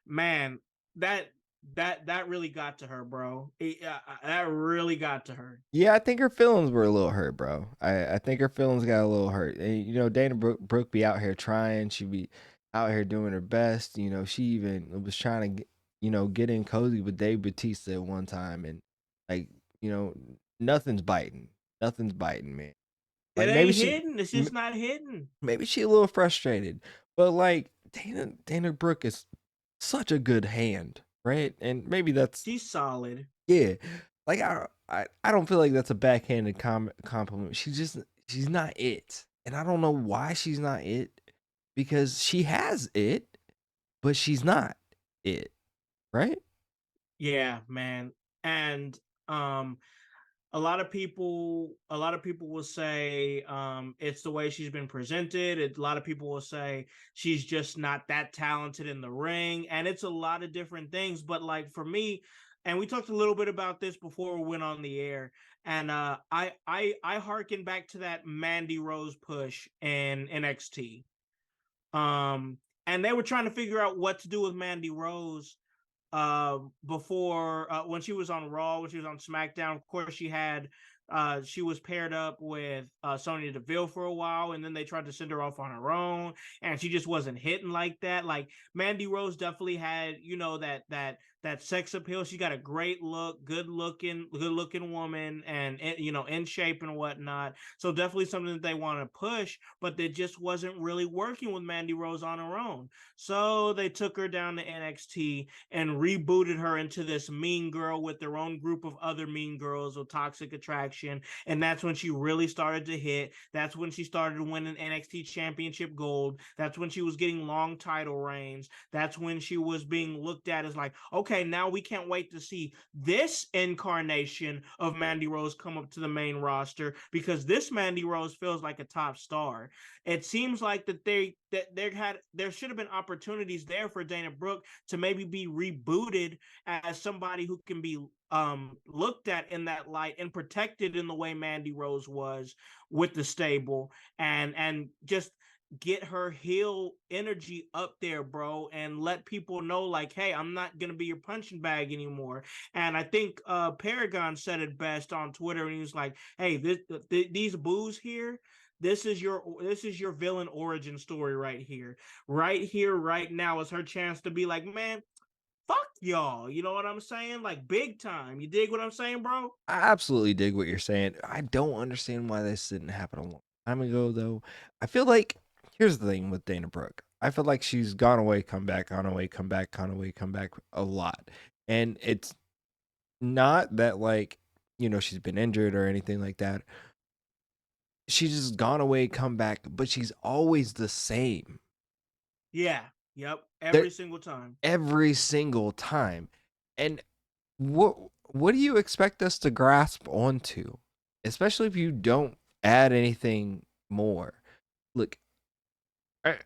man, that that really got to her, bro. That really got to her. Yeah, I think her feelings were a little hurt, bro. I think her feelings got a little hurt. And, Dana Brooke be out here trying. She be out here doing her best. She even was trying to get in cozy with Dave Batista at one time, and like you know, nothing's biting. Nothing's biting, man. It Like ain't hidden. It's m- just not hidden. maybe she a little frustrated, but like Dana Brooke is such a good hand, right? And maybe that's She's solid. yeah. Like I don't feel like that's a backhanded compliment. She's not it. And I don't know why she's not it because she has it, but she's not it, right? Yeah, man. And um a lot of people will say it's the way she's been presented. A lot of people will say she's just not that talented in the ring, and it's a lot of different things. But like for me, and we talked a little bit about this before we went on the air, and I harken back to that Mandy Rose push in NXT. And they were trying to figure out what to do with Mandy Rose before when she was on Raw, when she was on SmackDown. Of course, she was paired up with Sonya Deville for a while, and then they tried to send her off on her own, and she just wasn't hitting like that. Like Mandy Rose definitely had, that sex appeal. She got a great look, good looking woman, and in shape and whatnot. So definitely something that they want to push, but that just wasn't really working with Mandy Rose on her own. So they took her down to NXT and rebooted her into this mean girl with their own group of other mean girls with Toxic Attraction. And that's when she really started to hit. That's when she started winning NXT Championship Gold. That's when she was getting long title reigns. That's when she was being looked at as like, okay, now we can't wait to see this incarnation of Mandy Rose come up to the main roster, because this Mandy Rose feels like a top star. It seems like there should have been opportunities there for Dana Brooke to maybe be rebooted as somebody who can be looked at in that light and protected in the way Mandy Rose was with the stable, and just get her heel energy up there, bro, and let people know like, hey, I'm not gonna be your punching bag anymore. And I think Paragon said it best on Twitter, and he was like, hey, these boos here, this is your villain origin story right here. Right here, right now is her chance to be like, man, fuck y'all. You know what I'm saying? Like big time. You dig what I'm saying, bro? I absolutely dig what you're saying. I don't understand why this didn't happen a long time ago, though. I feel like here's the thing with Dana Brooke. I feel like she's gone away, come back, gone away, come back, gone away, come back a lot. And it's not that like, she's been injured or anything like that. She's just gone away, come back, but she's always the same. Yeah. Yep. There Every single time. every single time. And what do you expect us to grasp onto? Especially if you don't add anything more. Look, I-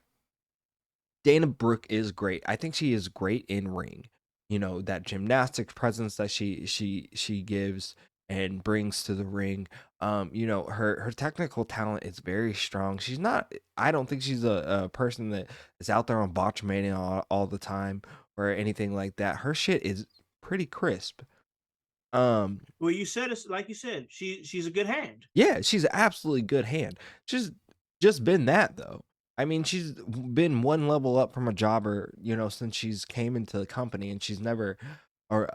Dana Brooke is great. I think she is great in ring. That gymnastics presence that she gives and brings to the ring. Her technical talent is very strong. She's not. I don't think she's a person that is out there on botchmania all the time or anything like that. Her shit is pretty crisp. Um, Well, you said it's like you said, she's a good hand. Yeah, she's an absolutely good hand. She's just been that though. I mean, she's been one level up from a jobber, since she's came into the company, and she's never, or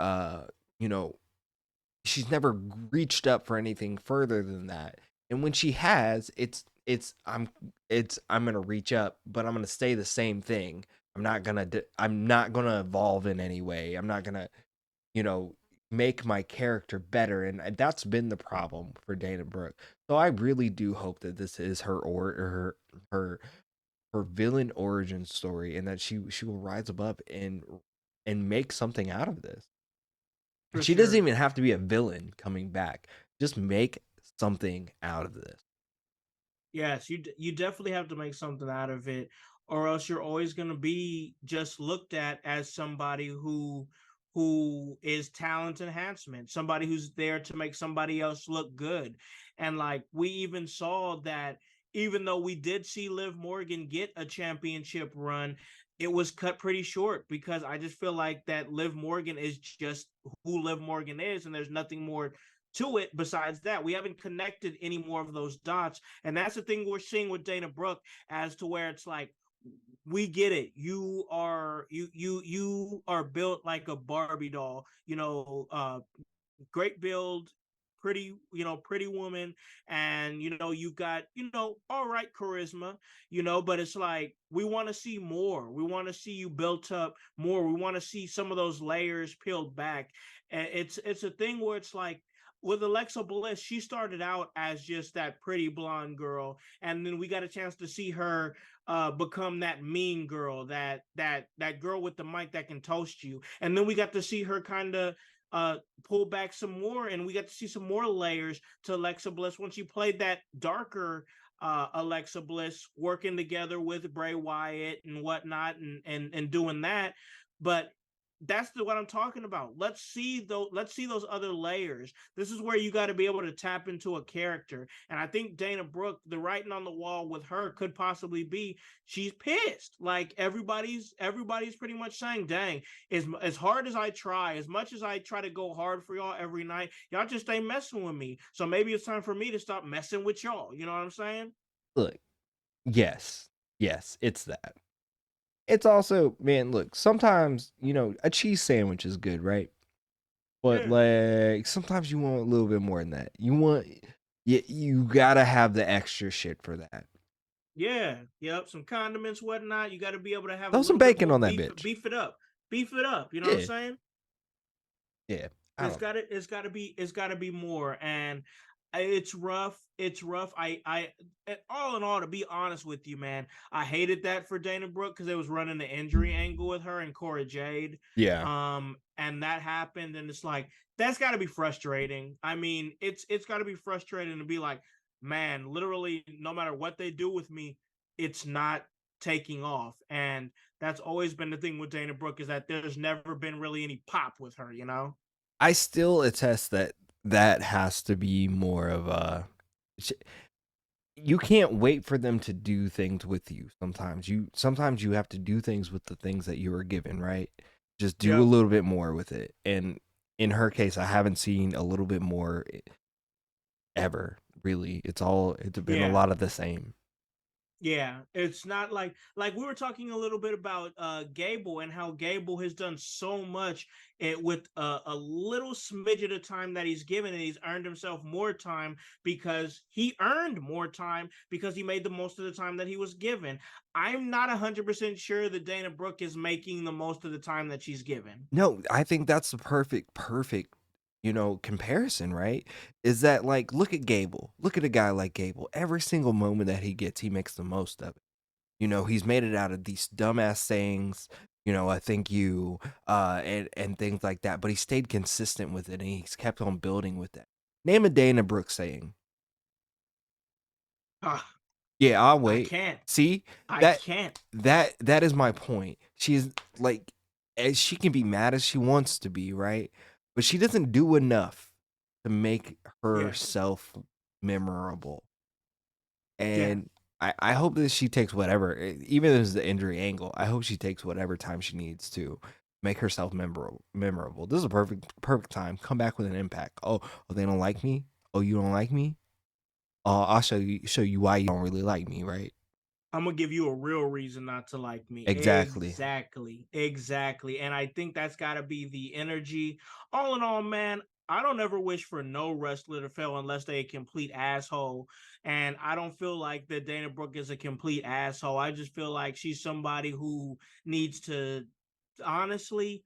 you know, she's never reached up for anything further than that. And when she has, I'm gonna reach up, but I'm gonna stay the same thing. I'm not gonna evolve in any way. I'm not gonna you know, make my character better. And that's been the problem for Dana Brooke. So I really do hope that this is her her villain origin story, and that she will rise above and make something out of this. And For she doesn't sure. even have to be a villain coming back. Just make something out of this. Yes, you definitely have to make something out of it, or else you're always going to be just looked at as somebody who is talent enhancement, somebody who's there to make somebody else look good. And like we even saw that, even though we did see Liv Morgan get a championship run, it was cut pretty short, because I just feel like that Liv Morgan is just who Liv Morgan is, and there's nothing more to it besides that. We haven't connected any more of those dots. And that's the thing we're seeing with Dana Brooke, as to where it's like, we get it. You are built like a Barbie doll, great build, pretty woman, and you've got, all right charisma, but it's like we want to see more. We want to see you built up more. We want to see some of those layers peeled back. And it's a thing where it's like, with Alexa Bliss, she started out as just that pretty blonde girl, and then we got a chance to see her become that mean girl, that girl with the mic that can toast you, and then we got to see her kind of pull back some more, and we got to see some more layers to Alexa Bliss when she played that darker Alexa Bliss, working together with Bray Wyatt and whatnot, and doing that. But that's what I'm talking about. Let's see those other layers. This is where you got to be able to tap into a character. And I think Dana Brooke, the writing on the wall with her could possibly be she's pissed. Like everybody's pretty much saying, dang, as hard as I try, as much as I try to go hard for y'all every night, y'all just ain't messing with me. So maybe it's time for me to stop messing with y'all. You know what I'm saying? Look, yes, yes, it's that. It's also, man, look, sometimes, a cheese sandwich is good, right? But Yeah. like sometimes you want a little bit more than that. You gotta have the extra shit for that. Yeah, yep. Some condiments, whatnot. You got to be able to have a Throw some little bit bacon more on that beef, bitch. beef it up, beef it up. You know what I'm Yeah, saying? yeah. I It's don't know. got to, it's got to be more. And it's rough. It's rough. All in all, to be honest with you, man, I hated that for Dana Brooke because it was running the injury angle with her and Cora Jade. Yeah. And that happened, and it's like that's got to be frustrating. I mean, it's got to be frustrating to be like, man, literally, no matter what they do with me, it's not taking off. And that's always been the thing with Dana Brooke is that there's never been really any pop with her, you know? I still attest that that has to be more of a. You can't wait for them to do things with you. Sometimes you have to do things with the things that you were given, right? Just do a Yep. little bit more with it. And in her case, I haven't seen a little bit more ever. Really, it's been a Yeah. lot of the same. Yeah, it's not like we were talking a little bit about Gable and how Gable has done so much with a little smidget of time that he's given, and he's earned himself more time because he earned more time because he made the most of the time that he was given. I'm not 100% sure that Dana Brooke is making the most of the time that she's given. No, I think that's the perfect, comparison, right? Is that like look at Gable. Look at a guy like Gable. Every single moment that he gets, he makes the most of it. He's made it out of these dumbass sayings, I think you, and things like that. But he stayed consistent with it and he's kept on building with that. Name a Dana Brooks saying. Ah, Yeah, I'll I wait. can't. See I that can't. that is my point. She's like, as she can be mad as she wants to be, right? But she doesn't do enough to make Yeah. herself memorable. Yeah. And I hope that she takes whatever, even if it's the injury angle. I hope she takes whatever time she needs to make herself memorable. This is a perfect time. Come back with an impact. Oh, they don't like me. Oh, you don't like me. I'll show you why you don't really like me, right? I'm gonna give you a real reason not to like me. Exactly. Exactly. Exactly. And I think that's gotta be the energy. All in all, man, I don't ever wish for no wrestler to fail unless they a complete asshole. And I don't feel like that Dana Brooke is a complete asshole. I just feel like she's somebody who needs to honestly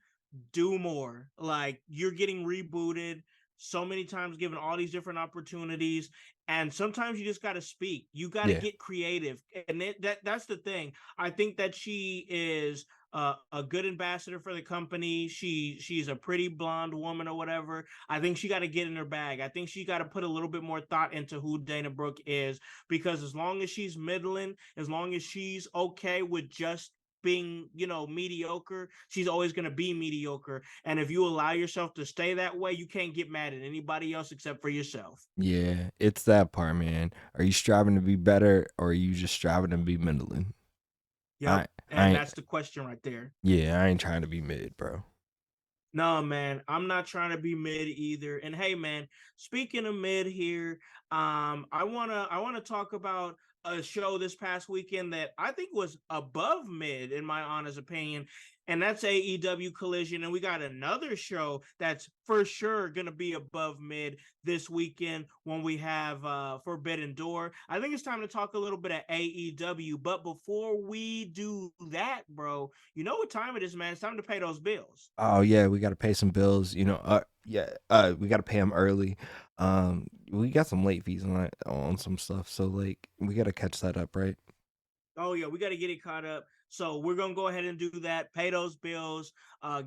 do more. Like you're getting rebooted so many times, given all these different opportunities, and sometimes you just got to speak. You got to Yeah. get creative, and that's the thing. I think that she is a good ambassador for the company. She's a pretty blonde woman or whatever. I think she got to get in her bag. I think she got to put a little bit more thought into who Dana Brooke is, because as long as she's middling, as long as she's okay with just being, mediocre, she's always going to be mediocre. And if you allow yourself to stay that way, you can't get mad at anybody else except for yourself. Yeah, it's that part, man. Are you striving to be better or are you just striving to be middling? Yep. I And I that's the question right there. yeah, I ain't trying to be mid, bro. No, man, I'm not trying to be mid either. And hey, man, speaking of mid here, I wanna talk about a show this past weekend that I think was above mid in my honest opinion, and that's AEW Collision. And we got another show that's for sure gonna be above mid this weekend when we have Forbidden Door. I think it's time to talk a little bit of AEW. But before we do that, bro, you know what time it is, man. It's time to pay those bills. Oh yeah, we got to pay some bills, yeah, we got to pay them early. We got some late fees on some stuff, so like we got to catch that up, right? Oh yeah, we got to get it caught up. So we're gonna go ahead and do that, pay those bills,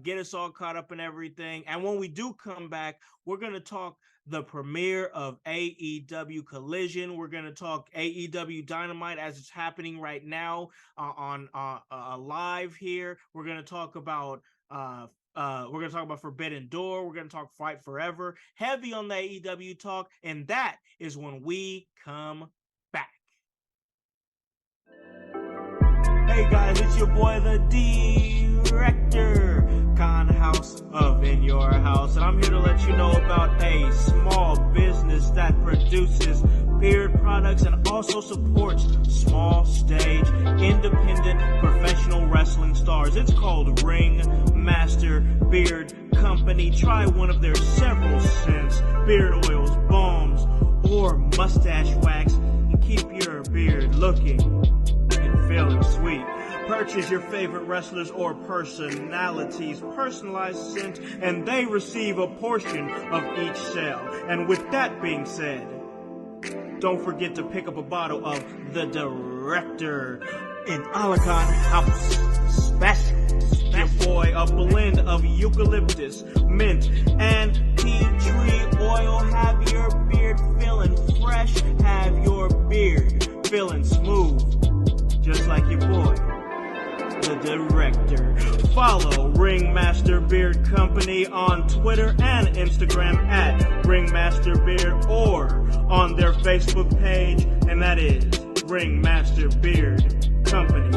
get us all caught up and everything. And when we do come back, we're gonna talk the premiere of AEW Collision. We're going to talk AEW Dynamite as it's happening right now on live here. We're going to talk about Forbidden Door. We're going to talk Fight Forever. Heavy on the AEW talk, and that is when we come back. Hey guys, it's your boy the Director, Howse of In Your House, and I'm here to let you know about a small business that produces beard products and also supports small stage, independent professional wrestling stars. It's called Ring Master Beard Company. Try one of their several scents, beard oils, balms, or mustache wax, and keep your beard looking and feeling sweet. Purchase your favorite wrestlers or personalities' personalized scent, and they receive a portion of each sale. And with that being said, don't forget to pick up a bottle of the Director in Alakan House Special. Your boy, a blend of eucalyptus, mint, and tea tree oil. Have your beard feeling fresh, have your beard feeling smooth, just like your boy, the Director. Follow Ringmaster Beard Company on Twitter and Instagram at Ringmaster Beard, or on their Facebook page, and that is Ringmaster Beard Company.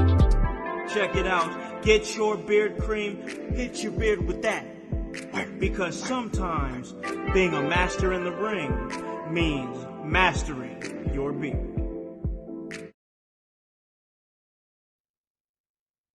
Check it out. Get your beard cream. Hit your beard with that. Because sometimes being a master in the ring means mastering your beard.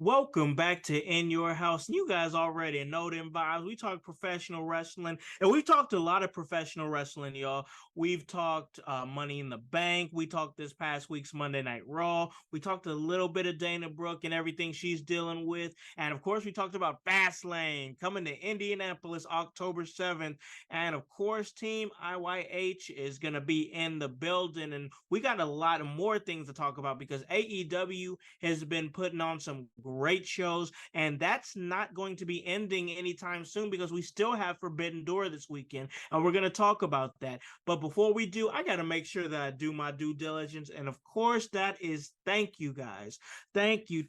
Welcome back to In Your House. You guys already know them vibes. We talk professional wrestling, and we've talked a lot of professional wrestling, y'all. We've talked Money in the Bank. We talked this past week's Monday Night Raw. We talked a little bit of Dana Brooke and everything she's dealing with. And of course, we talked about Fastlane coming to Indianapolis October 7th. And of course, Team IYH is going to be in the building. And we got a lot of more things to talk about because AEW has been putting on some great shows, and that's not going to be ending anytime soon because we still have Forbidden Door this weekend, and we're going to talk about that. But before we do, I got to make sure that I do my due diligence, and of course, that is thank you guys. Thank you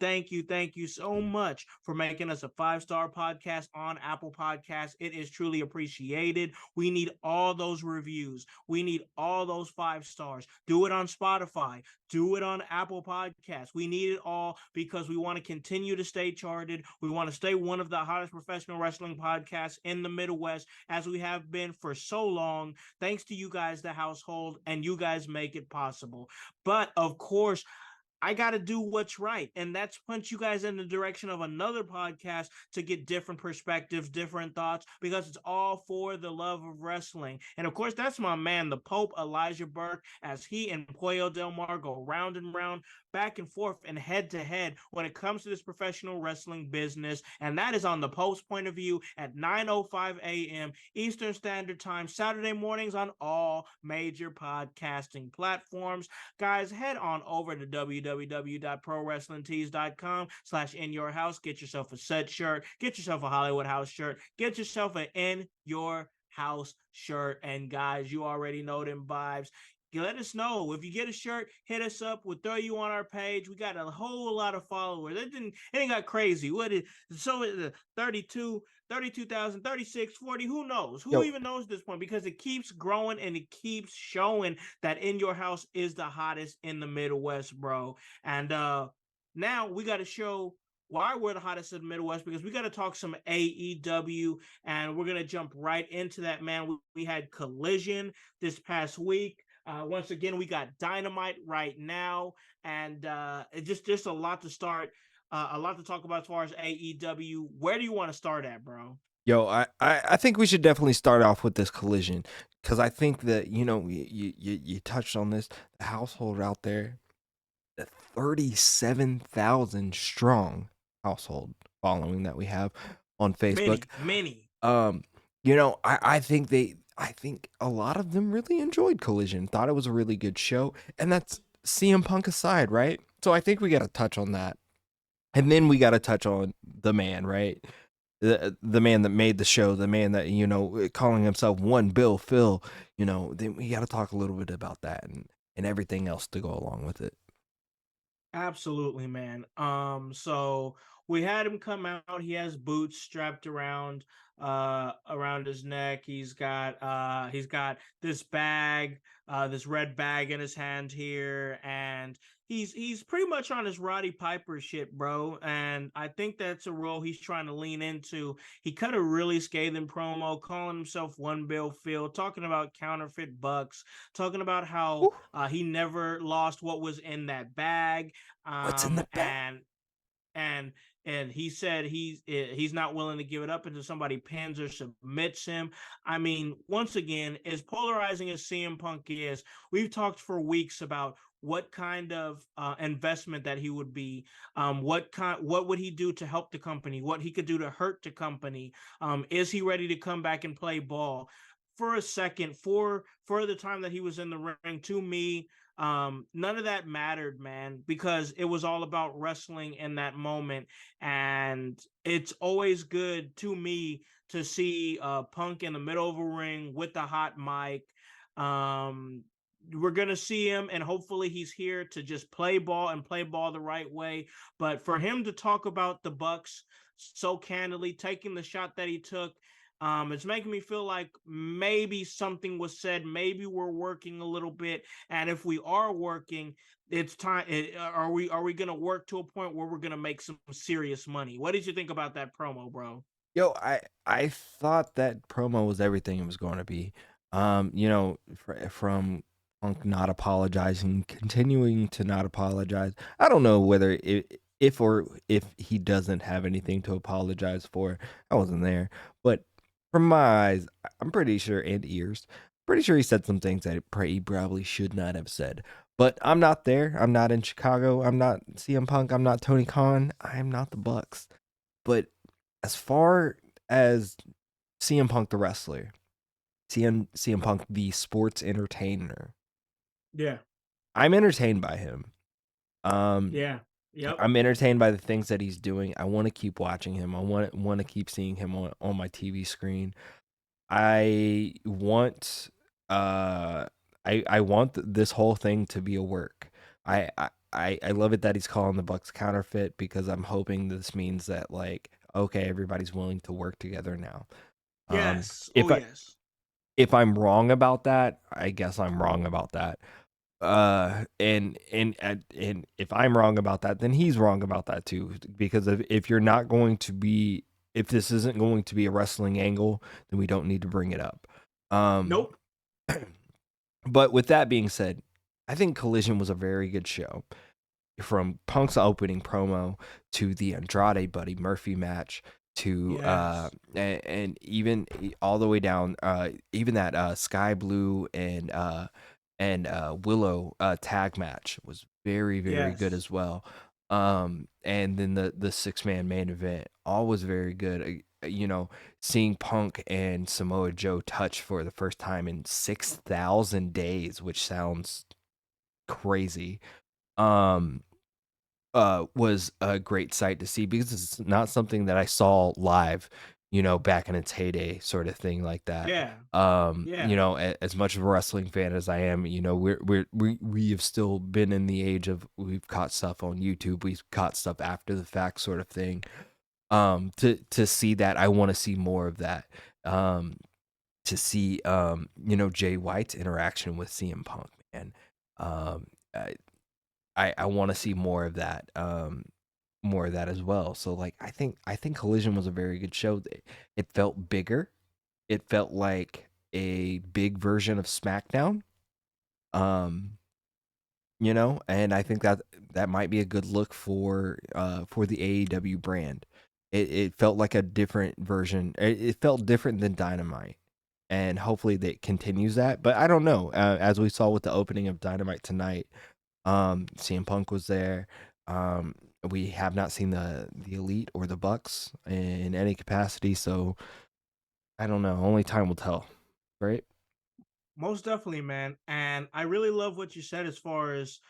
so much for making us a 5-star podcast on Apple Podcasts. It is truly appreciated. We need all those reviews. We need all those 5 stars. Do it on Spotify. Do it on Apple Podcasts. We need it all because we want to continue to stay charted. We want to stay one of the hottest professional wrestling podcasts in the Midwest, as we have been for so long. Thanks to you guys, the household, and you guys make it possible. But of course, I got to do what's right. And that's punch you guys in the direction of another podcast to get different perspectives, different thoughts, because it's all for the love of wrestling. And of course, that's my man, the Pope, Elijah Burke, as he and Pollo Del Mar go round and round, back and forth and head to head when it comes to this professional wrestling business. And that is on the Pope's point of view at 9:05 a.m. Eastern Standard Time, Saturday mornings on all major podcasting platforms. Guys, head on over to www.prowrestlingtees.com/inyourhouse. Get yourself a set shirt, get yourself a Hollywood House shirt, get yourself an In Your House shirt. And guys, you already know them vibes. Let us know. If you get a shirt, hit us up. We'll throw you on our page. We got a whole lot of followers. It got crazy. What is so 32,000, 36, 40, who knows? Who even knows at this point? Because it keeps growing and it keeps showing that In Your House is the hottest in the Midwest, bro. And now we got to show why we're the hottest in the Midwest, because we got to talk some AEW, and we're going to jump right into that, man. We had Collision this past week. Once again, we got Dynamite right now, and it's just a lot to start, a lot to talk about as far as AEW. Where do you want to start at, bro? Yo, I think we should definitely start off with this Collision, because I think that, you touched on this, the household out there, the 37,000 strong household following that we have on Facebook. Many. I think a lot of them really enjoyed Collision, thought it was a really good show, and that's CM Punk aside, right? So I think we got to touch on that. And then we got to touch on the man, right? The man that made the show, the man that, calling himself One Bill Phil, then we got to talk a little bit about that and everything else to go along with it. Absolutely, man. So we had him come out. He has boots strapped around his neck. He's got this bag, this red bag in his hand here, and he's pretty much on his Roddy Piper shit, bro. And I think that's a role he's trying to lean into. He cut a really scathing promo, calling himself One Bill Phil, talking about counterfeit bucks, talking about how Woo, he never lost what was in that bag, what's in um the bag? and and he said he's not willing to give it up until somebody pins or submits him. I mean, once again, as polarizing as CM Punk is, we've talked for weeks about what kind of investment that he would be, what would he do to help the company, what he could do to hurt the company, is he ready to come back and play ball? For a second, for the time that he was in the ring, to me, none of that mattered, man, because it was all about wrestling in that moment. And it's always good to me to see Punk in the middle of a ring with the hot mic. um we're gonna see him, and hopefully he's here to just play ball and play ball the right way. But for him to talk about the Bucks so candidly, taking the shot that he took, it's making me feel like maybe something was said, maybe we're working a little bit. And if we are working, it's time. Are we going to work to a point where we're going to make some serious money? What did you think about that promo, bro? Yo, I thought that promo was everything it was going to be. From Punk not apologizing, continuing to not apologize. I don't know whether if he doesn't have anything to apologize for. I wasn't there, but from my eyes, I'm pretty sure, and ears, pretty sure he said some things that he probably should not have said. But I'm not there. I'm not in Chicago. I'm not CM Punk. I'm not Tony Khan. I'm not the Bucks. But as far as CM Punk the wrestler, CM Punk the sports entertainer, Yeah. I'm entertained by him. Um, Yeah. Yep. I'm entertained by the things that he's doing. I want to keep watching him. I want to keep seeing him on my TV screen. I want uh I want this whole thing to be a work. I love it that he's calling the Bucks counterfeit because I'm hoping this means that, like, okay, everybody's willing to work together now. Um, Yes. Oh, if I yes. if I'm wrong about that, I guess I'm wrong about that. And if I'm wrong about that, then he's wrong about that too. Because if you're not going to be, if this isn't going to be a wrestling angle, then we don't need to bring it up. Um, Nope. but with that being said, I think Collision was a very good show, from Punk's opening promo to the Andrade Buddy Murphy match to Yes. and even all the way down, even that Sky Blue and Willow tag match was very, very good Yes. as well. And then the six-man main event, all was very good. Seeing Punk and Samoa Joe touch for the first time in 6,000 days, which sounds crazy. Um, was a great sight to see because it's not something that I saw live, back in its heyday, sort of thing like that. Yeah. Yeah. As much of a wrestling fan as I am, we have still been in the age of, we've caught stuff on YouTube, we've caught stuff after the fact, sort of thing. To see that, I want to see more of that. To see, Jay White's interaction with CM Punk, man. Um, I want to see more of that. More of that as well. So, like, I think Collision was a very good show. It felt bigger. It felt like a big version of SmackDown. Um, and I think that might be a good look for the AEW brand. It felt like a different version. It felt different than Dynamite. And hopefully that continues that. But I don't know. As we saw with the opening of Dynamite tonight, CM Punk was there. Um, we have not seen the Elite or the Bucks in any capacity, so I don't know. Only time will tell, right? Most definitely, man. And I really love what you said as far as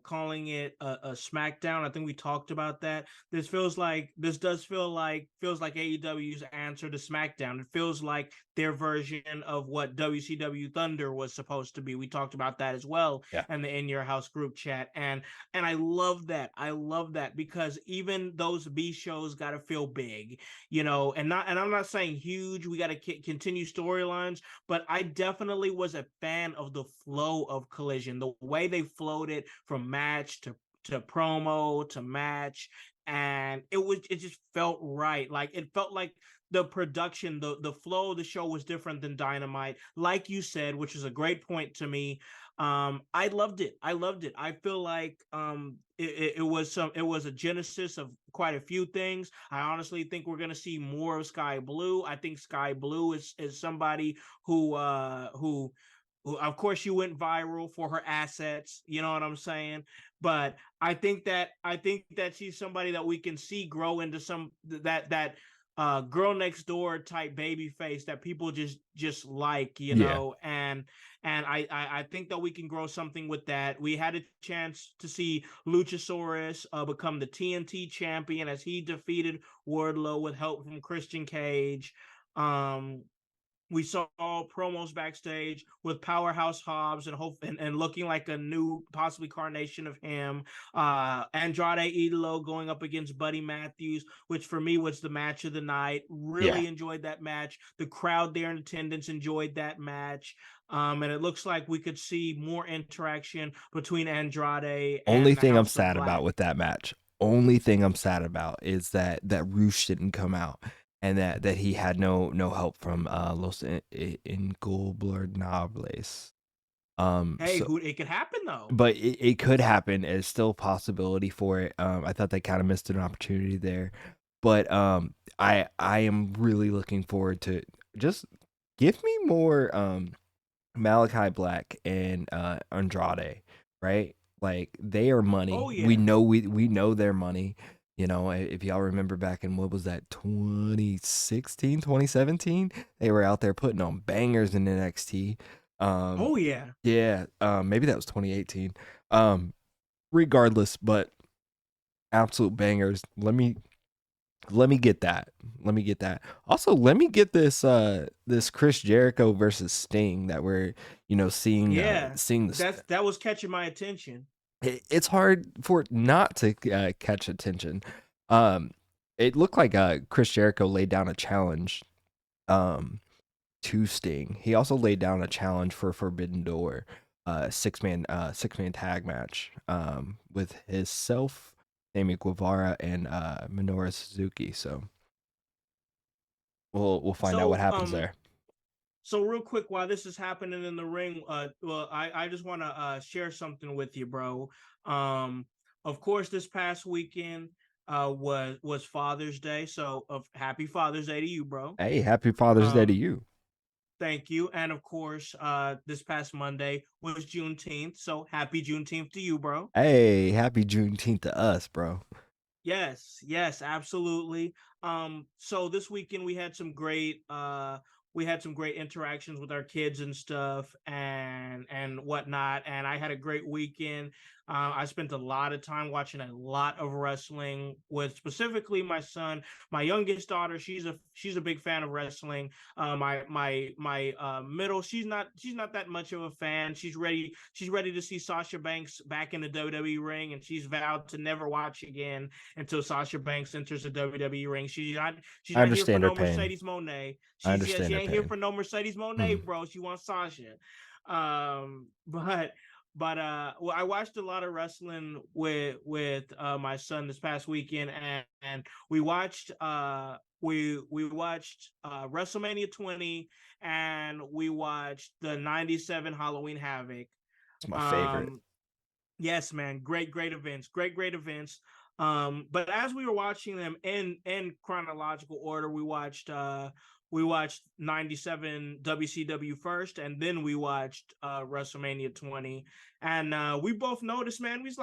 calling it a SmackDown. I think we talked about that. This feels like AEW's answer to SmackDown. It feels like their version of what WCW Thunder was supposed to be. We talked about that as well Yeah. in the In Your House group chat, and I love that. I love that because even those B shows got to feel big, and I'm not saying huge. We got to continue storylines, but I definitely was a fan of the flow of Collision, the way they flowed it from match to promo to match, and it just felt right. Like it felt like the production, the flow of the show was different than Dynamite, like you said, which is a great point to me. I loved it. I loved it. I feel like it was a genesis of quite a few things. I honestly think we're gonna see more of Sky Blue. I think Sky Blue is somebody who of course she went viral for her assets, you know what I'm saying? But I think that she's somebody that we can see grow into some that girl next door type baby face that people just like, Yeah. and I think that we can grow something with that. We had a chance to see Luchasaurus become the TNT champion as he defeated Wardlow with help from Christian Cage. Um, we saw promos backstage with Powerhouse Hobbs and looking like a new possibly carnation of him. Andrade Idolo going up against Buddy Matthews, which for me was the match of the night. Yeah. Really enjoyed that match. The crowd there in attendance enjoyed that match. And it looks like we could see more interaction between Andrade Only and the thing I'm House of sad about Black. with that match, only thing I'm sad about is that Roosh didn't come out and that he had no help from Los Ingobernables. Hey, So who it could happen though. but it could happen. It's still a possibility for it. I thought they kind of missed an opportunity there, but I am really looking forward to just give me more Malachi Black and Andrade, right? Like they are Oh money. We yeah. know we know their money. If y'all remember back in what was that 2016, 2017, they were out there putting on bangers in NXT. Um Oh yeah. yeah, maybe that was 2018. Um Regardless, but absolute bangers. Let me get that. Let me get that. Also, let me get this Chris Jericho versus Sting that we're seeing Yeah, seeing this. that was catching my attention. It's hard for it not to catch attention. Um, it looked like Chris Jericho laid down a challenge um to Sting. He also laid down a challenge for Forbidden Door, six man tag match with himself, Sammy Guevara, and Minoru Suzuki. So we'll find out what So happens um there. so real quick while this is happening in the ring, well I just want to share something with you, bro. Um of course this past weekend was Father's Day, so of happy Father's Day to you, bro. Hey, happy Father's Day to Um you. thank you. And of course this past Monday was Juneteenth, so happy Juneteenth to you, bro. Hey, happy Juneteenth to us, bro. Yes, absolutely. So this weekend we had some great interactions with our kids and stuff and whatnot. And I had a great weekend. I spent a lot of time watching a lot of wrestling with specifically my son, my youngest daughter. She's a big fan of wrestling. My middle, she's not that much of a fan. She's ready to see Sasha Banks back in the WWE ring, and she's vowed to never watch again until Sasha Banks enters the WWE ring. She's I not here for understand her no pain. Mercedes Monet. I She understand her ain't here pain. for no Mercedes Monet, Mm. bro. She wants Sasha. But well, I watched a lot of wrestling with my son this past weekend, and we watched WrestleMania 20, and we watched the 97 Halloween Havoc. It's my favorite. Um, Yes, man. Great events. Great events. But as we were watching them in chronological order, we watched 97 WCW first, and then we watched WrestleMania 20. And we both noticed, man, we was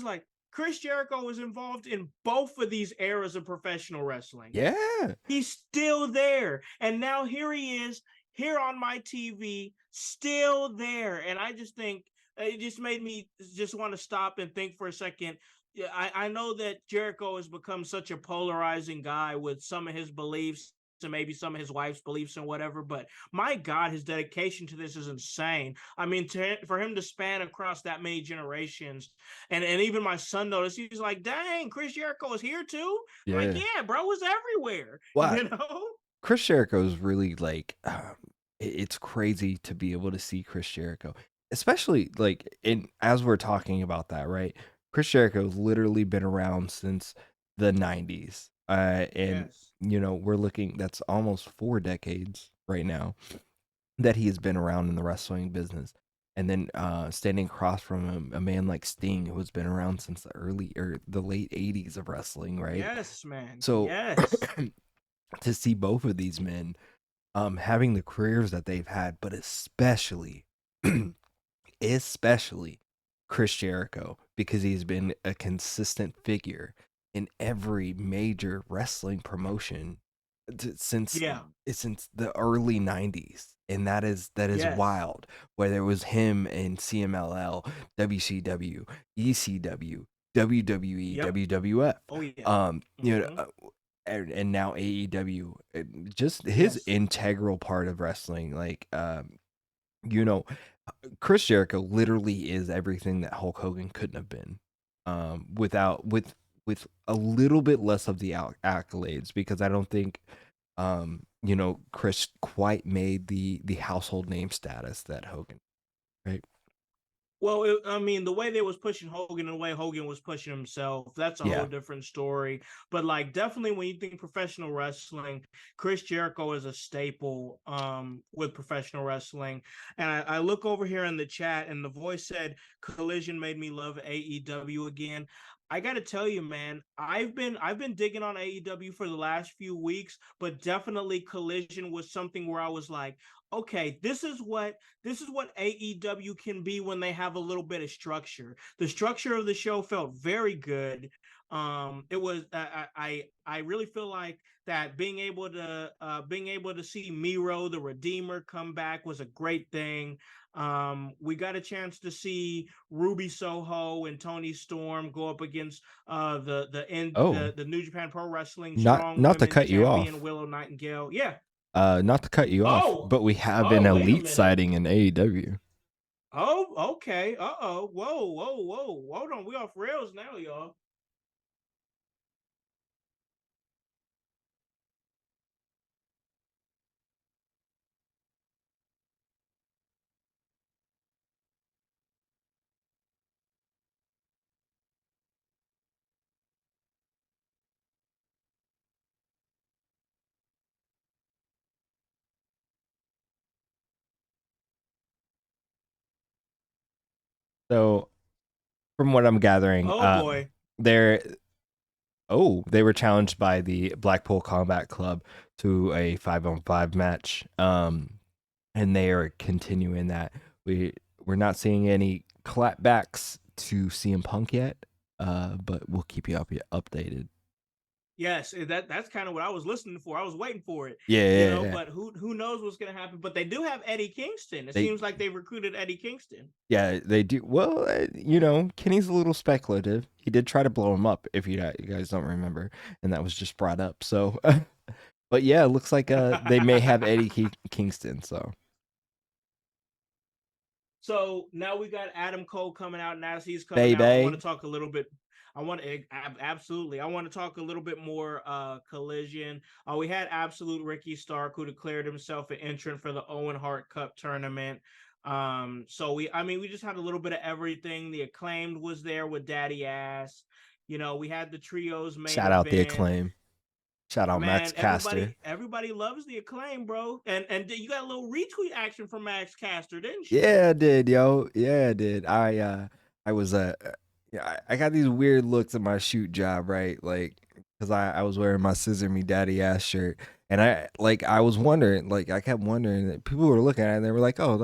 like, Chris Jericho was involved in both of these eras of professional wrestling. Yeah. He's still there. And now here he is, here on my TV, still there. And I just think it just made me just want to stop and think for a second. Yeah, I know that Jericho has become such a polarizing guy with some of his beliefs and maybe some of his wife's beliefs and whatever, but my God, his dedication to this is insane. I mean, for him to span across that many generations, and even my son noticed, he's like, dang, Chris Jericho is here too. I'm like, Yeah. yeah, bro, it's everywhere, Well, you know? Chris Jericho is really like it's crazy to be able to see Chris Jericho, especially like in as we're talking about that, right? Chris Jericho's literally been around since the 90s. And Yes. we're looking that's almost 4 decades right now that he has been around in the wrestling business. And then standing across from him, a man like Sting, who has been around since the early or the late 80s of wrestling, right? Yes, man. So Yes. to see both of these men having the careers that they've had, but especially Chris Jericho, because he's been a consistent figure in every major wrestling promotion since Yeah. since the early 90s. And that is Yes. wild, whether it was him in CMLL, WCW, ECW, WWE, Yep. WWF, Oh yeah. um you know Mm-hmm. uh, and now AEW. Just his Yes. integral part of wrestling, like you know Chris Jericho literally is everything that Hulk Hogan couldn't have been, without with a little bit less of the accolades, because I don't think Chris quite made the household name status that Hogan, right? Well, I mean, the way they was pushing Hogan and the way Hogan was pushing himself, that's a whole Yeah. different story. But like, definitely when you think professional wrestling, Chris Jericho is a staple with professional wrestling. And I look over here in the chat, and the voice said, "Collision made me love AEW again." I got to tell you, man, I've been digging on AEW for the last few weeks, but definitely Collision was something where I was like, okay, this is what AEW can be when they have a little bit of structure. The structure of the show felt very good. It was I really feel like that being able to see Miro the Redeemer come back was a great thing. We got a chance to see Ruby Soho and Tony Storm go up against Oh, the New Japan Pro Wrestling not Strong not to Women's cut you Champion off. Willow Nightingale. Yeah. Not to cut you off, Oh, but we have an oh, wait a elite minute. sighting in AEW. Oh, okay. Uh-oh. Whoa, whoa, whoa. Hold on. We off rails now, y'all. So from what I'm gathering, Oh boy. they're they were challenged by the Blackpool Combat Club to a 5-on-5 match. And they are continuing that. We're not seeing any clapbacks to CM Punk yet, but we'll keep you updated. Yes, that's kind of what I was listening for. I was waiting for it, Yeah, yeah, yeah. but who knows what's gonna happen? But they do have Eddie Kingston. It They seems like they recruited Eddie Kingston. yeah, they do. Well, Kenny's a little speculative. He did try to blow him up, if you guys don't remember, and that was just brought up. So, but yeah, it looks like they may have Eddie Kingston. So, So now we got Adam Cole coming out, and as he's coming out, I want to baby, talk a little bit. I want to absolutely. I want to talk a little bit more collision. We had Absolute Ricky Stark, who declared himself an entrant for the Owen Hart Cup tournament. So we just had a little bit of everything. The Acclaimed was there with Daddy Ass. We had the trios main shout out the event. Acclaim. Shout out Max Man, Caster. everybody loves the Acclaim, bro. And you got a little retweet action from Max Caster, didn't you? Yeah, I did, yo. Yeah, I did. I was yeah, I got these weird looks at my shoot job, right? Like, cause I was wearing my Scissor Me Daddy ass shirt, and I was wondering, like, I kept wondering that people were looking at it and they were like, oh,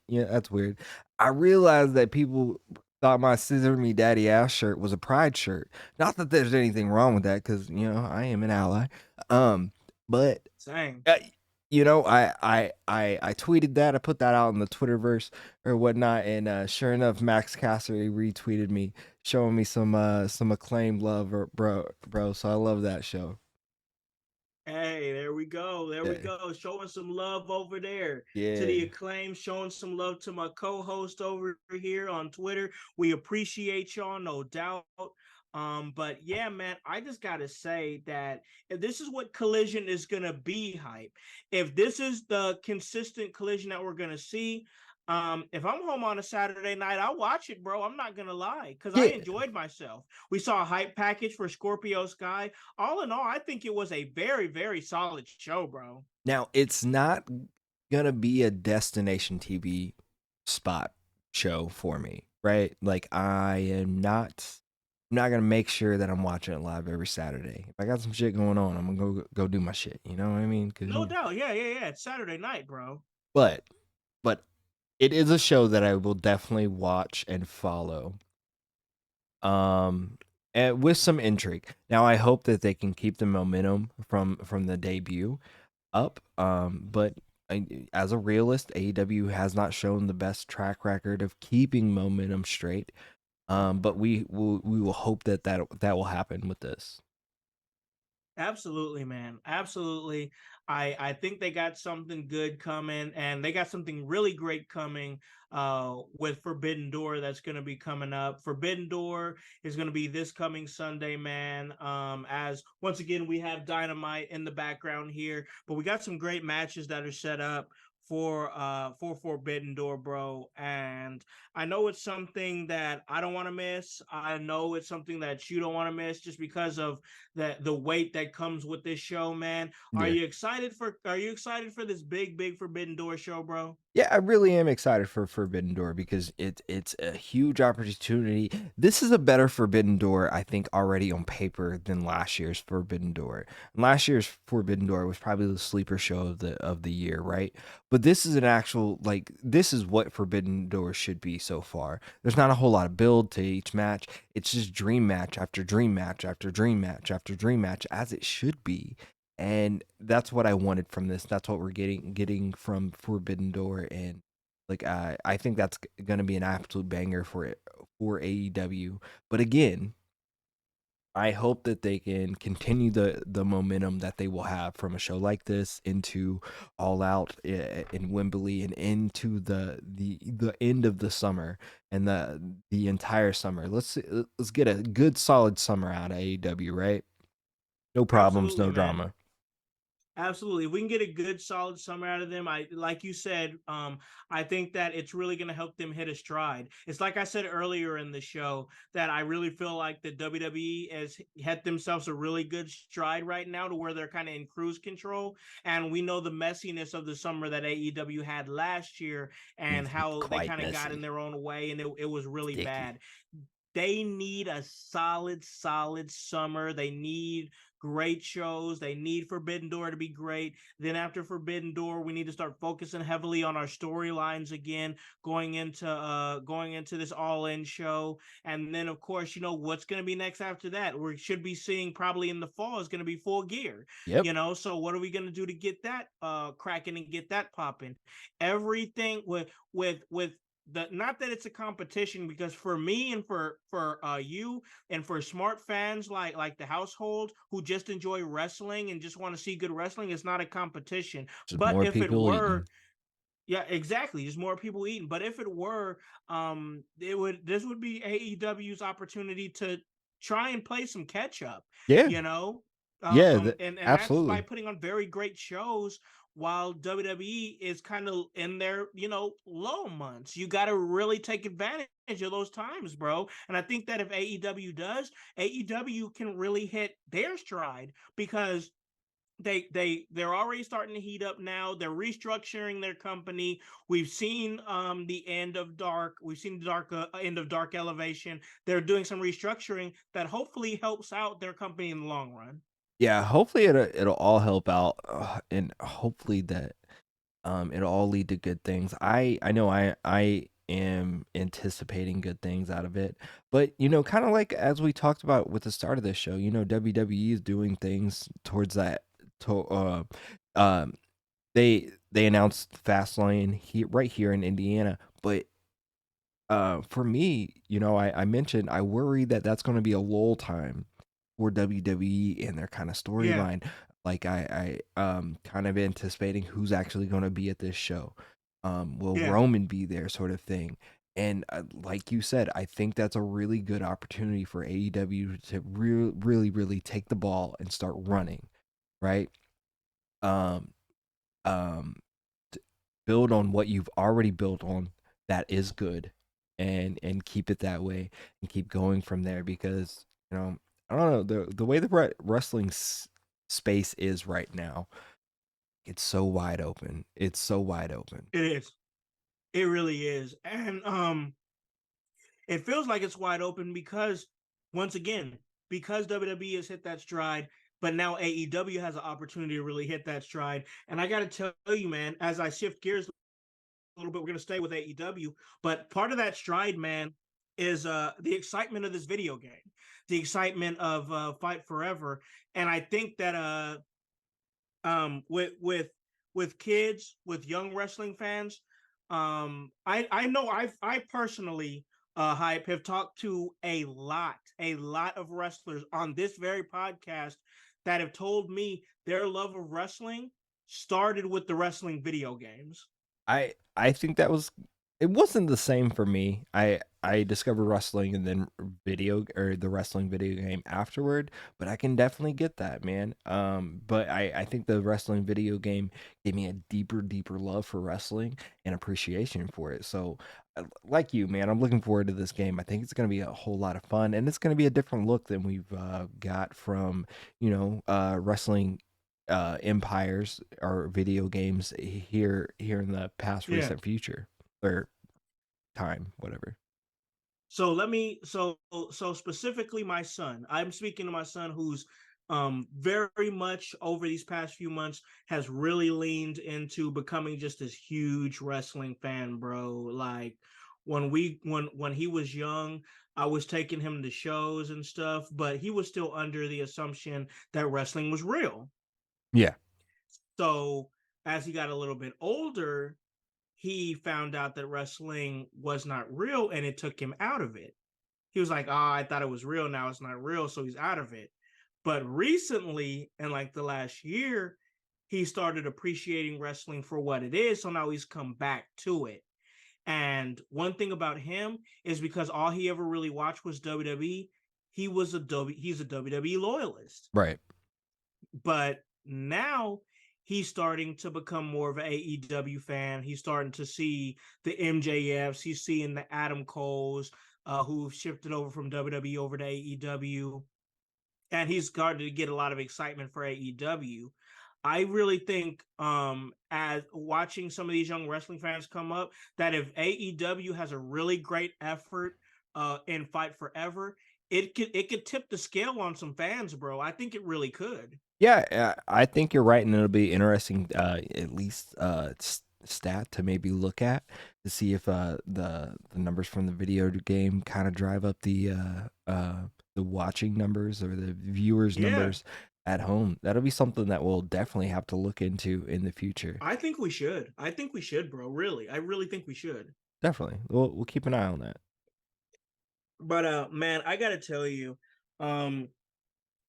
that's weird. I realized that people thought my Scissor Me Daddy ass shirt was a pride shirt. Not that there's anything wrong with that, cause I am an ally. Um, but Same. uh, I tweeted that. I put that out in the Twitterverse or whatnot, and sure enough, Max Cassidy retweeted me, showing me some acclaimed love, bro. So I love that show. Hey, there we go. There we Yeah, go. Showing some love over there to yeah, the acclaim, showing some love to my co-host over here on Twitter. We appreciate y'all, no doubt. But yeah, man, I just gotta say that if this is what Collision is gonna be hype, if this is the consistent Collision that we're gonna see, if I'm home on a Saturday night, I'll watch it, bro. I'm not gonna lie, because I yeah. enjoyed myself. We saw a hype package for Scorpio Sky. All in all, I think it was a very, very solid show, bro. Now it's not gonna be a destination TV spot show for me, right? Like I am not. I'm not gonna make sure that I'm watching it live every Saturday. If I got some shit going on, I'm gonna go do my shit. You know what I mean? No doubt. Yeah, yeah, yeah. It's Saturday night, bro. But but it is a show that I will definitely watch and follow. Um, and with some intrigue. Now I hope that they can keep the momentum from the debut up. But as a realist, AEW has not shown the best track record of keeping momentum straight. But we will hope that will happen with this. Absolutely, man. Absolutely. I think they got something good coming, and they got something really great coming with Forbidden Door that's going to be coming up. Forbidden Door is going to be this coming Sunday, man. As once again we have Dynamite in the background here, but we got some great matches that are set up for Forbidden Door, bro. And I know it's something that I don't want to miss. I know it's something that you don't want to miss just because of the weight that comes with this show, man. Yeah. Are you excited for this big Forbidden Door show, bro? Yeah, I really am excited for Forbidden Door because it's a huge opportunity. This is a better Forbidden Door, I think, already on paper than last year's Forbidden Door. And last year's Forbidden Door was probably the sleeper show of the year, right? But this is an actual like this is what Forbidden Door should be so far. There's not a whole lot of build to each match. It's just dream match after dream match after dream match after dream match as it should be, and that's what I wanted from this. That's what we're getting from Forbidden Door, and like I think that's gonna be an absolute banger for it for AEW. But again, I hope that they can continue the momentum that they will have from a show like this into All Out in Wembley and into the end of the summer and the entire summer. Let's get a good solid summer out of AEW, right? No problems, Absolutely, no man. drama. Absolutely. If we can get a good solid summer out of them, I like you said, I think that it's really gonna help them hit a stride. It's like I said earlier in the show that I really feel like the WWE has had themselves a really good stride right now to where they're kind of in cruise control. And we know the messiness of the summer that AEW had last year and how they Quite kind of got in messy, their own way, and it was really sticky. bad. They need a solid summer. They need great shows. They need Forbidden Door to be great. Then after Forbidden Door, we need to start focusing heavily on our storylines again, going into this All In show. And then of course, what's going to be next after that? We should be seeing probably in the fall is going to be Full Gear. Yep. So what are we going to do to get that cracking and get that popping? Everything with the not that it's a competition, because for me and for you and for smart fans like the household who just enjoy wrestling and just want to see good wrestling, it's not a competition. Just But more if it people were, eating. yeah, exactly. Just more people eating. But if it were, it would this would be AEW's opportunity to try and play some catch up, Yeah. you know? Yeah, And that's by absolutely. putting on very great shows while WWE is kind of in their, low months. You got to really take advantage of those times, bro. And I think that if AEW does, AEW can really hit their stride because they're already starting to heat up now. They're restructuring their company. We've seen the end of Dark. We've seen the dark end of Dark Elevation. They're doing some restructuring that hopefully helps out their company in the long run. Yeah, hopefully it'll all help out, and hopefully that it'll all lead to good things. I know I am anticipating good things out of it. But, kind of like as we talked about with the start of this show, WWE is doing things towards that to um they announced Fastlane right here in Indiana, but for me, I mentioned I worry that that's going to be a lull time for WWE and their kind of Yeah, storyline. Like kind of anticipating who's actually going to be at this show. Will yeah, Roman be there, sort of thing. And like you said, I think that's a really good opportunity for AEW to really, really take the ball and start running, right? Um, um, build on what you've already built on that is good, and keep it that way and keep going from there, because I don't know, the way the wrestling space is right now. It's so wide open. It's so wide open. it is. It really is. And it feels like it's wide open because, once again, because WWE has hit that stride, but now AEW has an opportunity to really hit that stride. And I got to tell you, man, as I shift gears a little bit, we're going to stay with AEW, but part of that stride, man, is the excitement of this video game, the excitement of Fight Forever. And I think that with kids, with young wrestling fans, I know I personally hype have talked to a lot of wrestlers on this very podcast that have told me their love of wrestling started with the wrestling video games. I think that was it wasn't the same for me. I discovered wrestling and then the wrestling video game afterward, but I can definitely get that, man. But I think the wrestling video game gave me a deeper love for wrestling and appreciation for it. So like you, man, I'm looking forward to this game. I think it's going to be a whole lot of fun, and it's going to be a different look than we've got from, wrestling empires or video games here in the past Yeah. recent future, or time, whatever. So let me so specifically my son. I'm speaking to my son who's very much over these past few months has really leaned into becoming just this huge wrestling fan, bro. Like when he was young, I was taking him to shows and stuff, but he was still under the assumption that wrestling was real. Yeah. So as he got a little bit older, he found out that wrestling was not real and it took him out of it. He was like, "Ah, I thought it was real. Now it's not real." So he's out of it. But recently, in like the last year, he started appreciating wrestling for what it is. So now he's come back to it. And one thing about him is because all he ever really watched was WWE, he's a WWE loyalist. Right. But now he's starting to become more of an AEW fan. He's starting to see the MJFs. He's seeing the Adam Coles who've shifted over from WWE over to AEW. And he's starting to get a lot of excitement for AEW. I really think, as watching some of these young wrestling fans come up, that if AEW has a really great effort in Fight Forever, it could tip the scale on some fans, bro. I think it really could. Yeah, I think you're right, and it'll be interesting, at least stat to maybe look at to see if the numbers from the video game kind of drive up the watching numbers or the viewers Yeah, numbers at home. That'll be something that we'll definitely have to look into in the future. I think we should. I think we should, bro. Really, I really think we should. Definitely, we'll keep an eye on that. But man, I gotta tell you, um,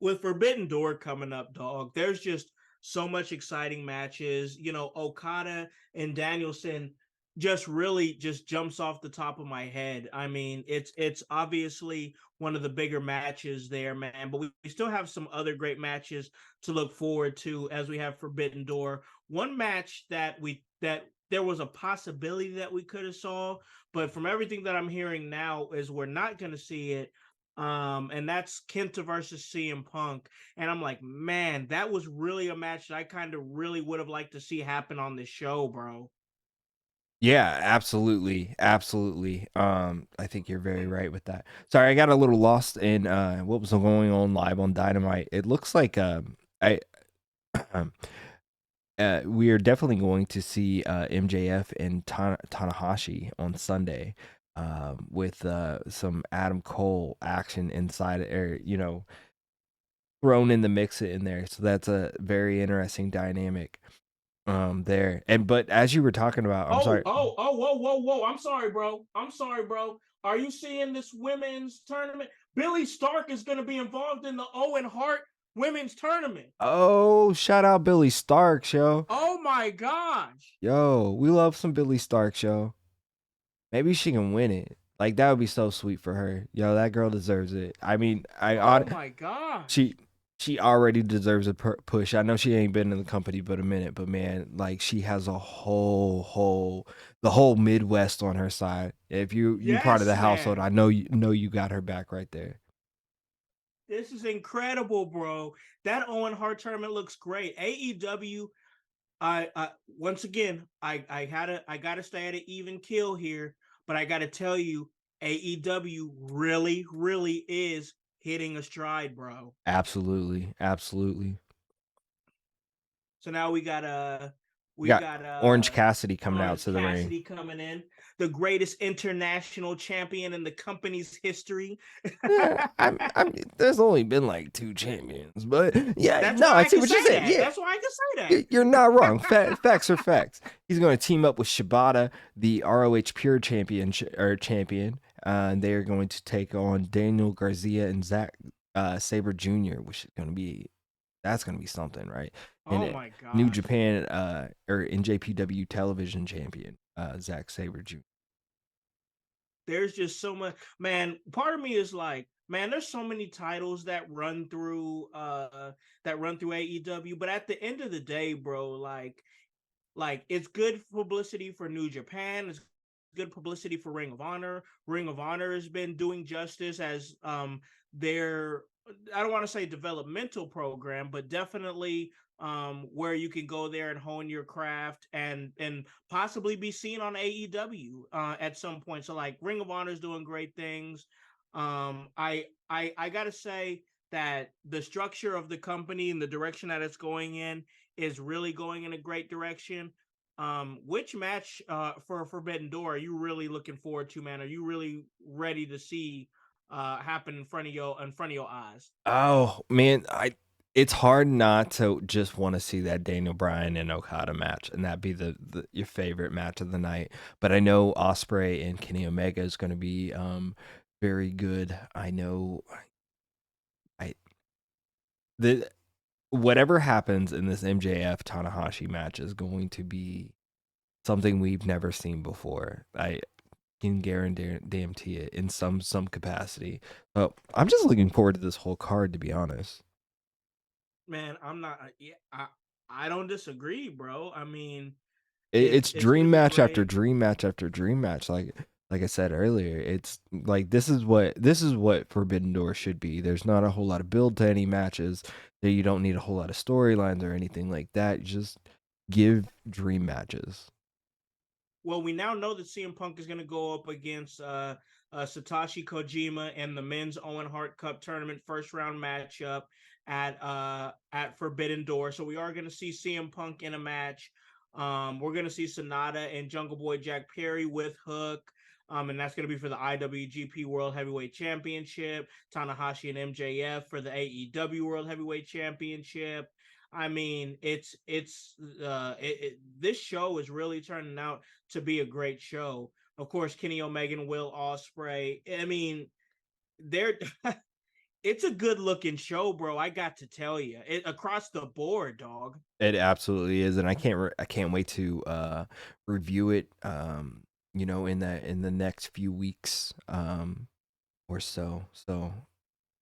with Forbidden Door coming up, dog, there's just so much exciting matches. You know, Okada and Danielson just really just jumps off the top of my head. I mean, it's obviously one of the bigger matches there, man. But we still have some other great matches to look forward to as we have Forbidden Door. One match that there was a possibility that we could have saw, but from everything that I'm hearing now is we're not going to see it, and that's Kenta versus CM Punk. And I'm like, man, that was really a match that I kind of really would have liked to see happen on this show, bro. Yeah, absolutely, absolutely. I think you're very right with that. Sorry, I got a little lost in what was going on live on Dynamite. It looks like I we are definitely going to see MJF and Tanahashi on Sunday, with some Adam Cole action inside, or thrown in the mix in there. So that's a very interesting dynamic. there. And but as you were talking about, I'm sorry. Whoa. I'm sorry, bro. I'm sorry, bro. Are you seeing this women's tournament? Billy Stark is going to be involved in the Owen Hart women's tournament. Oh, shout out Billy Stark, yo. Oh my gosh. Yo, we love some Billy Stark, yo. Maybe she can win it. Like that would be so sweet for her. Yo, that girl deserves it. I mean, Oh my gosh. she she already deserves a push. I know she ain't been in the company but a minute, but man, like she has a the whole Midwest on her side. If you part of Yes, the household, man. I know you got her back right there. This is incredible, bro. That Owen Hart tournament looks great. AEW, I once again, I gotta stay at an even kill here, but I gotta tell you, AEW really is hitting a stride, bro. Absolutely, absolutely. So now We we got got Orange Cassidy coming out Orange to the ring. Cassidy coming in, the greatest international champion in the company's history. There's only been like two champions, but yeah, That's no, why I I see can what you're say saying. that. Yeah, That's why I can say you're that. not wrong. Facts are facts. He's going to team up with Shibata, the ROH Pure champion. And they are going to take on Daniel Garcia and Zack Saber Jr., which is going to be something, right? And Oh my New gosh. Japan or NJPW Television champion Zack Saber Jr. There's just so much, man. Part of me is like, man, there's so many titles that run through AEW, but at the end of the day, bro, like it's good publicity for New Japan. It's good publicity for Ring of Honor. Ring of Honor has been doing justice as their, I don't want to say developmental program, but definitely where you can go there and hone your craft and possibly be seen on AEW at some point. So like Ring of Honor is doing great things. I gotta say that the structure of the company and the direction that it's going in is really going in a great direction. Which match for Forbidden Door are you really looking forward to, man? Are you really ready to see happen in front of your eyes? Oh man, I it's hard not to just want to see that Daniel Bryan and Okada match, and that be the your favorite match of the night. But I know Osprey and Kenny Omega is going to be very good. I know I the whatever happens in this MJF Tanahashi match is going to be something we've never seen before. I can guarantee it in some capacity. So I'm just looking forward to this whole card, to be honest. Man, I'm not. Yeah, I don't disagree, bro. I mean, It's it's gonna dream be match after great. dream match after dream match. Like I said earlier, it's like this is what Forbidden Door should be. There's not a whole lot of build to any matches. That you don't need a whole lot of storylines or anything like that. Just give dream matches. Well, we now know that CM Punk is going to go up against Satoshi Kojima in the men's Owen Hart Cup tournament first round matchup at Forbidden Door. So we are going to see CM Punk in a match. We're going to see Sonata and Jungle Boy Jack Perry with Hook. And that's going to be for the IWGP World Heavyweight Championship. Tanahashi and MJF for the AEW World Heavyweight Championship. I mean, this show is really turning out to be a great show. Of course, Kenny Omega and Will Ospreay. I mean, they're it's a good looking show, bro. I got to tell you, across the board, dog. It absolutely is, and I can't wait to review it. In the next few weeks or so. So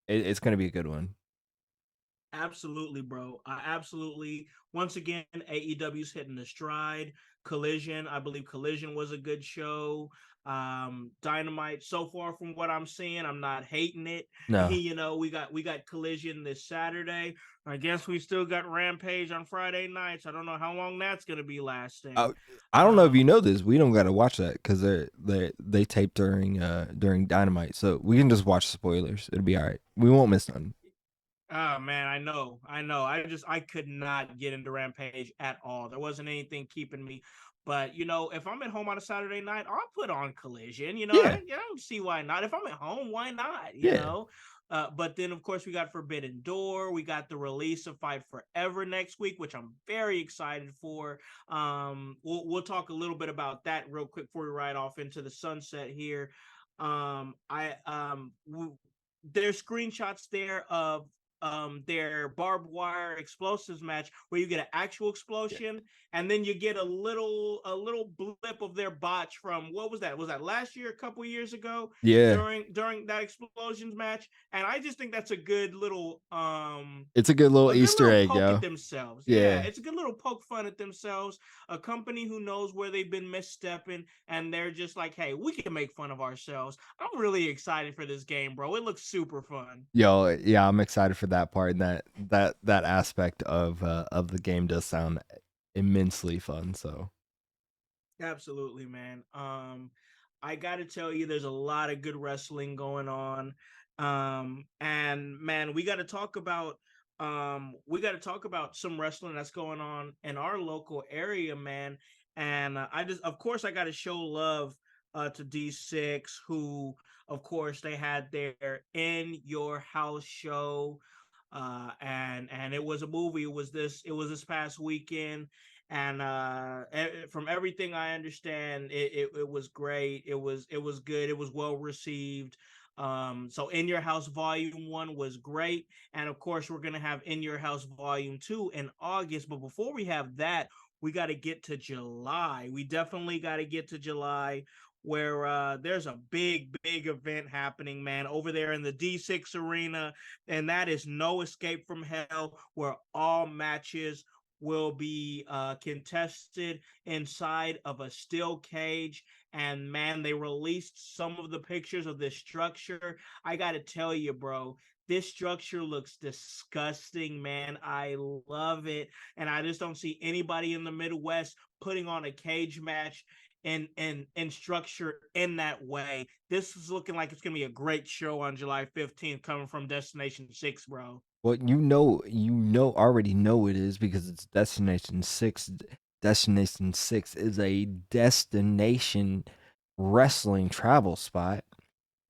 it's gonna be a good one. Absolutely, bro. Absolutely. Once again, AEW's hitting the stride. Collision, I believe Collision was a good show. Dynamite, so far from what I'm seeing, I'm not hating it. No, We got Collision this Saturday. I guess we still got Rampage on Friday nights. I don't know how long that's gonna be lasting. I, I don't know if you Um, know this. We don't got to watch that because they tape during Dynamite, so we can just watch spoilers. It'll be all right. We won't miss nothing. Oh man, I know. I could not get into Rampage at all. There wasn't anything keeping me. But if I'm at home on a Saturday night, I'll put on Collision. Yeah, I don't see why not. If I'm at home, why not? yeah. But then, of course, we got Forbidden Door. We got the release of Fight Forever next week, which I'm very excited for. We'll talk a little bit about that real quick before we ride off into the sunset here. I There's screenshots there of their barbed wire explosives match where you get an actual Yeah. explosion and then you get a little blip of their botch from what was that? Was that last year, a couple years ago Yeah. during that explosions match? And I just think that's It's a good little a good Easter little egg, poke at yo. themselves. Yeah, Yeah. it's a good little poke fun at themselves. A company who knows where they've been misstepping, and they're just like, hey, we can make fun of ourselves. I'm really excited for this game, bro. It looks super fun. Yo, yeah, I'm excited for that part, and that aspect of the game does sound immensely fun. So Absolutely, man. I gotta tell you, there's a lot of good wrestling going on. And man, we gotta talk about some wrestling that's going on in our local area, man. And of course, I gotta show love to D6, who, of course, they had their In Your House show. And it was a movie. It was this past weekend, and from everything I understand, it was great. It was good. It was well received. So In Your House Volume 1 was great, and of course we're gonna have In Your House Volume 2 in August. But before we have that, we got to get to July. We definitely got to get to July, where there's a big event happening, man, over there in the D6 arena, and that is No Escape from Hell, where all matches will be contested inside of a steel cage. And man, they released some of the pictures of this structure. I gotta tell you, bro, this structure looks disgusting, man. I love it, and I just don't see anybody in the Midwest putting on a cage match and structure in that way. This is looking like it's gonna be a great show on July 15th, coming from Destination 6, bro. well, already know it is because it's Destination Six. Destination Six is a destination wrestling travel spot.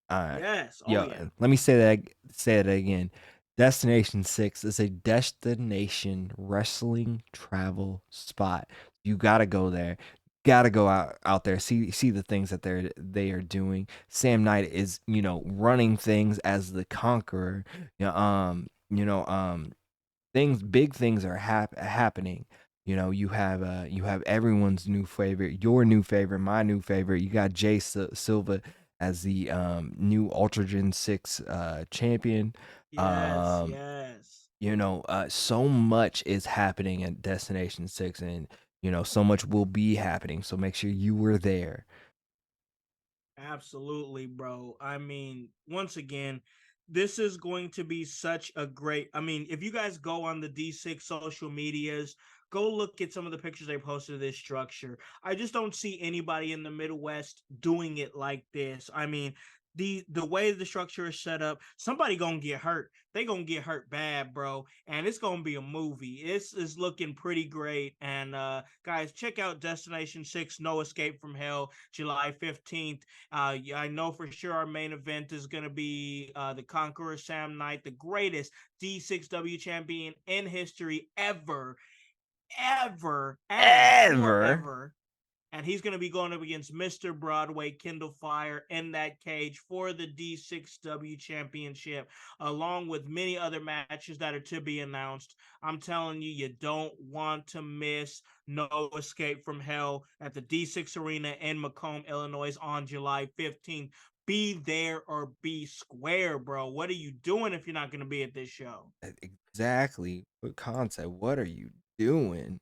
Yes. Oh Yeah, yeah. let me say that again. Destination Six is a destination wrestling travel spot. You gotta go there. Gotta go out there, see the things that they are doing. Sam Knight is, running things as the conqueror. Things big things are happening. You have everyone's new favorite, your new favorite, my new favorite. You got Silva as the new Ultragen 6 champion. Yes. Um, Yes. so much is happening at Destination 6, and so much will be happening. So make sure you were there. Absolutely, bro. I mean, once again, this is going to be such a great. I mean, if you guys go on the D6 social medias, go look at some of the pictures they posted of this structure. I just don't see anybody in the Midwest doing it like this. I mean, the way the structure is set up, somebody gonna get hurt. They gonna get hurt bad, bro, and it's gonna be a movie. This is looking pretty great. And guys, check out Destination 6 No Escape from Hell, July 15th. Yeah, I know for sure our main event is going to be the Conqueror Sam Knight, the greatest D6W champion in history ever, ever, and Ever. forever. And he's going to be going up against Mr. Broadway, Kendall Fire, in that cage for the D6W Championship, along with many other matches that are to be announced. I'm telling you, you don't want to miss No Escape from Hell at the D6 Arena in Macomb, Illinois on July 15th. Be there or be square, bro. What are you doing if you're not going to be at this show? Exactly. What concept? What are you doing?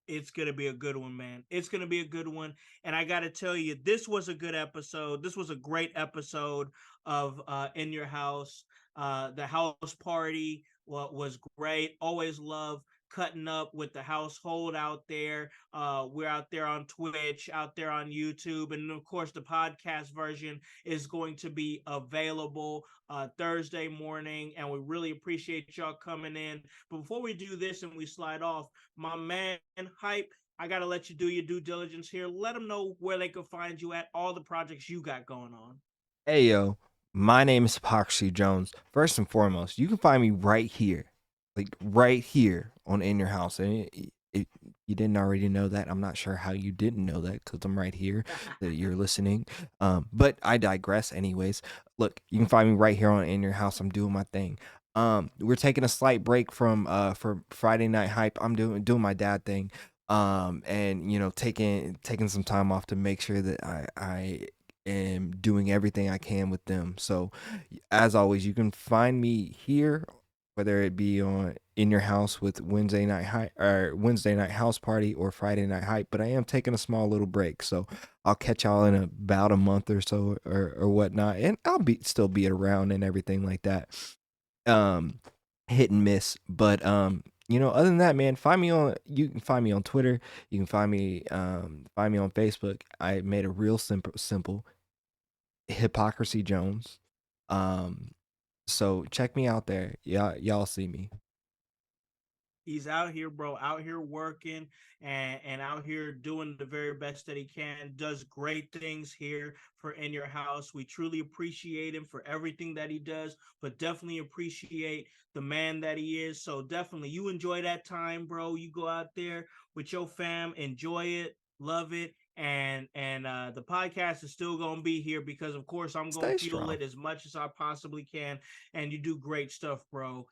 It's gonna be a good one, man. It's gonna be a good one. And I gotta tell you, this was a good episode. This was a great episode of In Your House. The house party was great. Always love cutting up with the household out there. We're out there on Twitch, out there on YouTube, and of course the podcast version is going to be available Thursday morning. And we really appreciate y'all coming in. But before we do this and we slide off, my man Hype, I gotta let you do your due diligence here. Let them know where they can find you at, all the projects you got going on. Hey yo, My name is Hypocrisy Jones. First and foremost, you can find me right here, like right here on In Your House. And you didn't already know that. I'm not sure how you didn't know that because I'm right here that you're listening. But I digress. Anyways, look, you can find me right here on In Your House. I'm doing my thing. We're taking a slight break from for Friday Night Hype. I'm doing my dad thing. And taking some time off to make sure that I am doing everything I can with them. So, as always, you can find me here, whether it be on In Your House with Wednesday night or Wednesday night house party or Friday night hype. But I am taking a small little break, so I'll catch y'all in about a month or so or whatnot, and I'll still be around and everything like that. Um, hit and miss, but other than that, man, you can find me on Twitter. You can find me on Facebook. I made a real simple Hypocrisy Jones. Um, so check me out there. Y'all see me. He's out here, bro, out here working and out here doing the very best that he can. Does great things here for In Your House. We truly appreciate him for everything that he does, but definitely appreciate the man that he is. So definitely, you enjoy that time, bro. You go out there with your fam, enjoy it, love it. And the podcast is still gonna be here because of course I'm gonna Stay fuel strong. it as much as I possibly can. And you do great stuff, bro.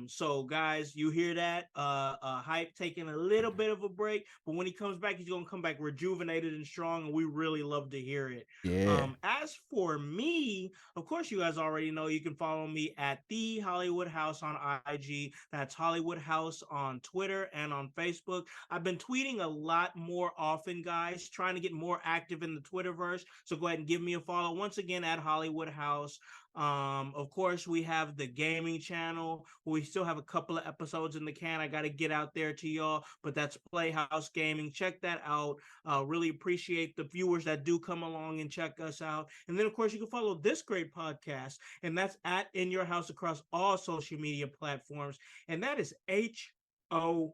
So guys, you hear that? Hype taking a little bit of a break, but when he comes back, he's gonna come back rejuvenated and strong, and we really love to hear it. Yeah. As for me, of course, you guys already know you can follow me at the Hollywood House on IG. That's Hollywood House on Twitter and on Facebook. I've been tweeting a lot more often, guys, trying to get more active in the Twitterverse. So go ahead and give me a follow once again at Hollywood House. Of course, we have the gaming channel. We still have a couple of episodes in the can. I got to get out there to y'all, but that's Playhouse Gaming. Check that out. Really appreciate the viewers that do come along and check us out. And then, of course, you can follow this great podcast, and that's at In Your House across all social media platforms. And that is HOWSE.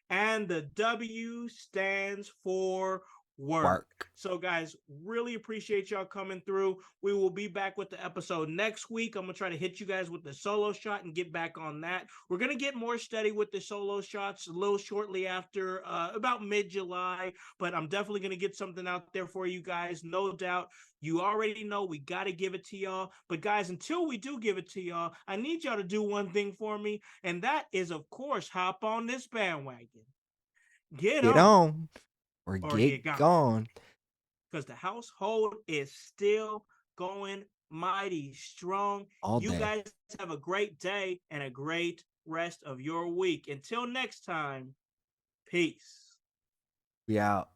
And the W stands for work. Work. So, guys, really appreciate y'all coming through. We will be back with the episode next week. I'm going to try to hit you guys with the solo shot and get back on that. We're going to get more steady with the solo shots a little shortly after, about mid July, but I'm definitely going to get something out there for you guys. No doubt. You already know we got to give it to y'all. But, guys, until we do give it to y'all, I need y'all to do one thing for me, and that is, of course, hop on this bandwagon. Get Get on on or or get get gone gone because the household is still going mighty strong. all You day. guys have a great day and a great rest of your week. Until next time, peace. We out.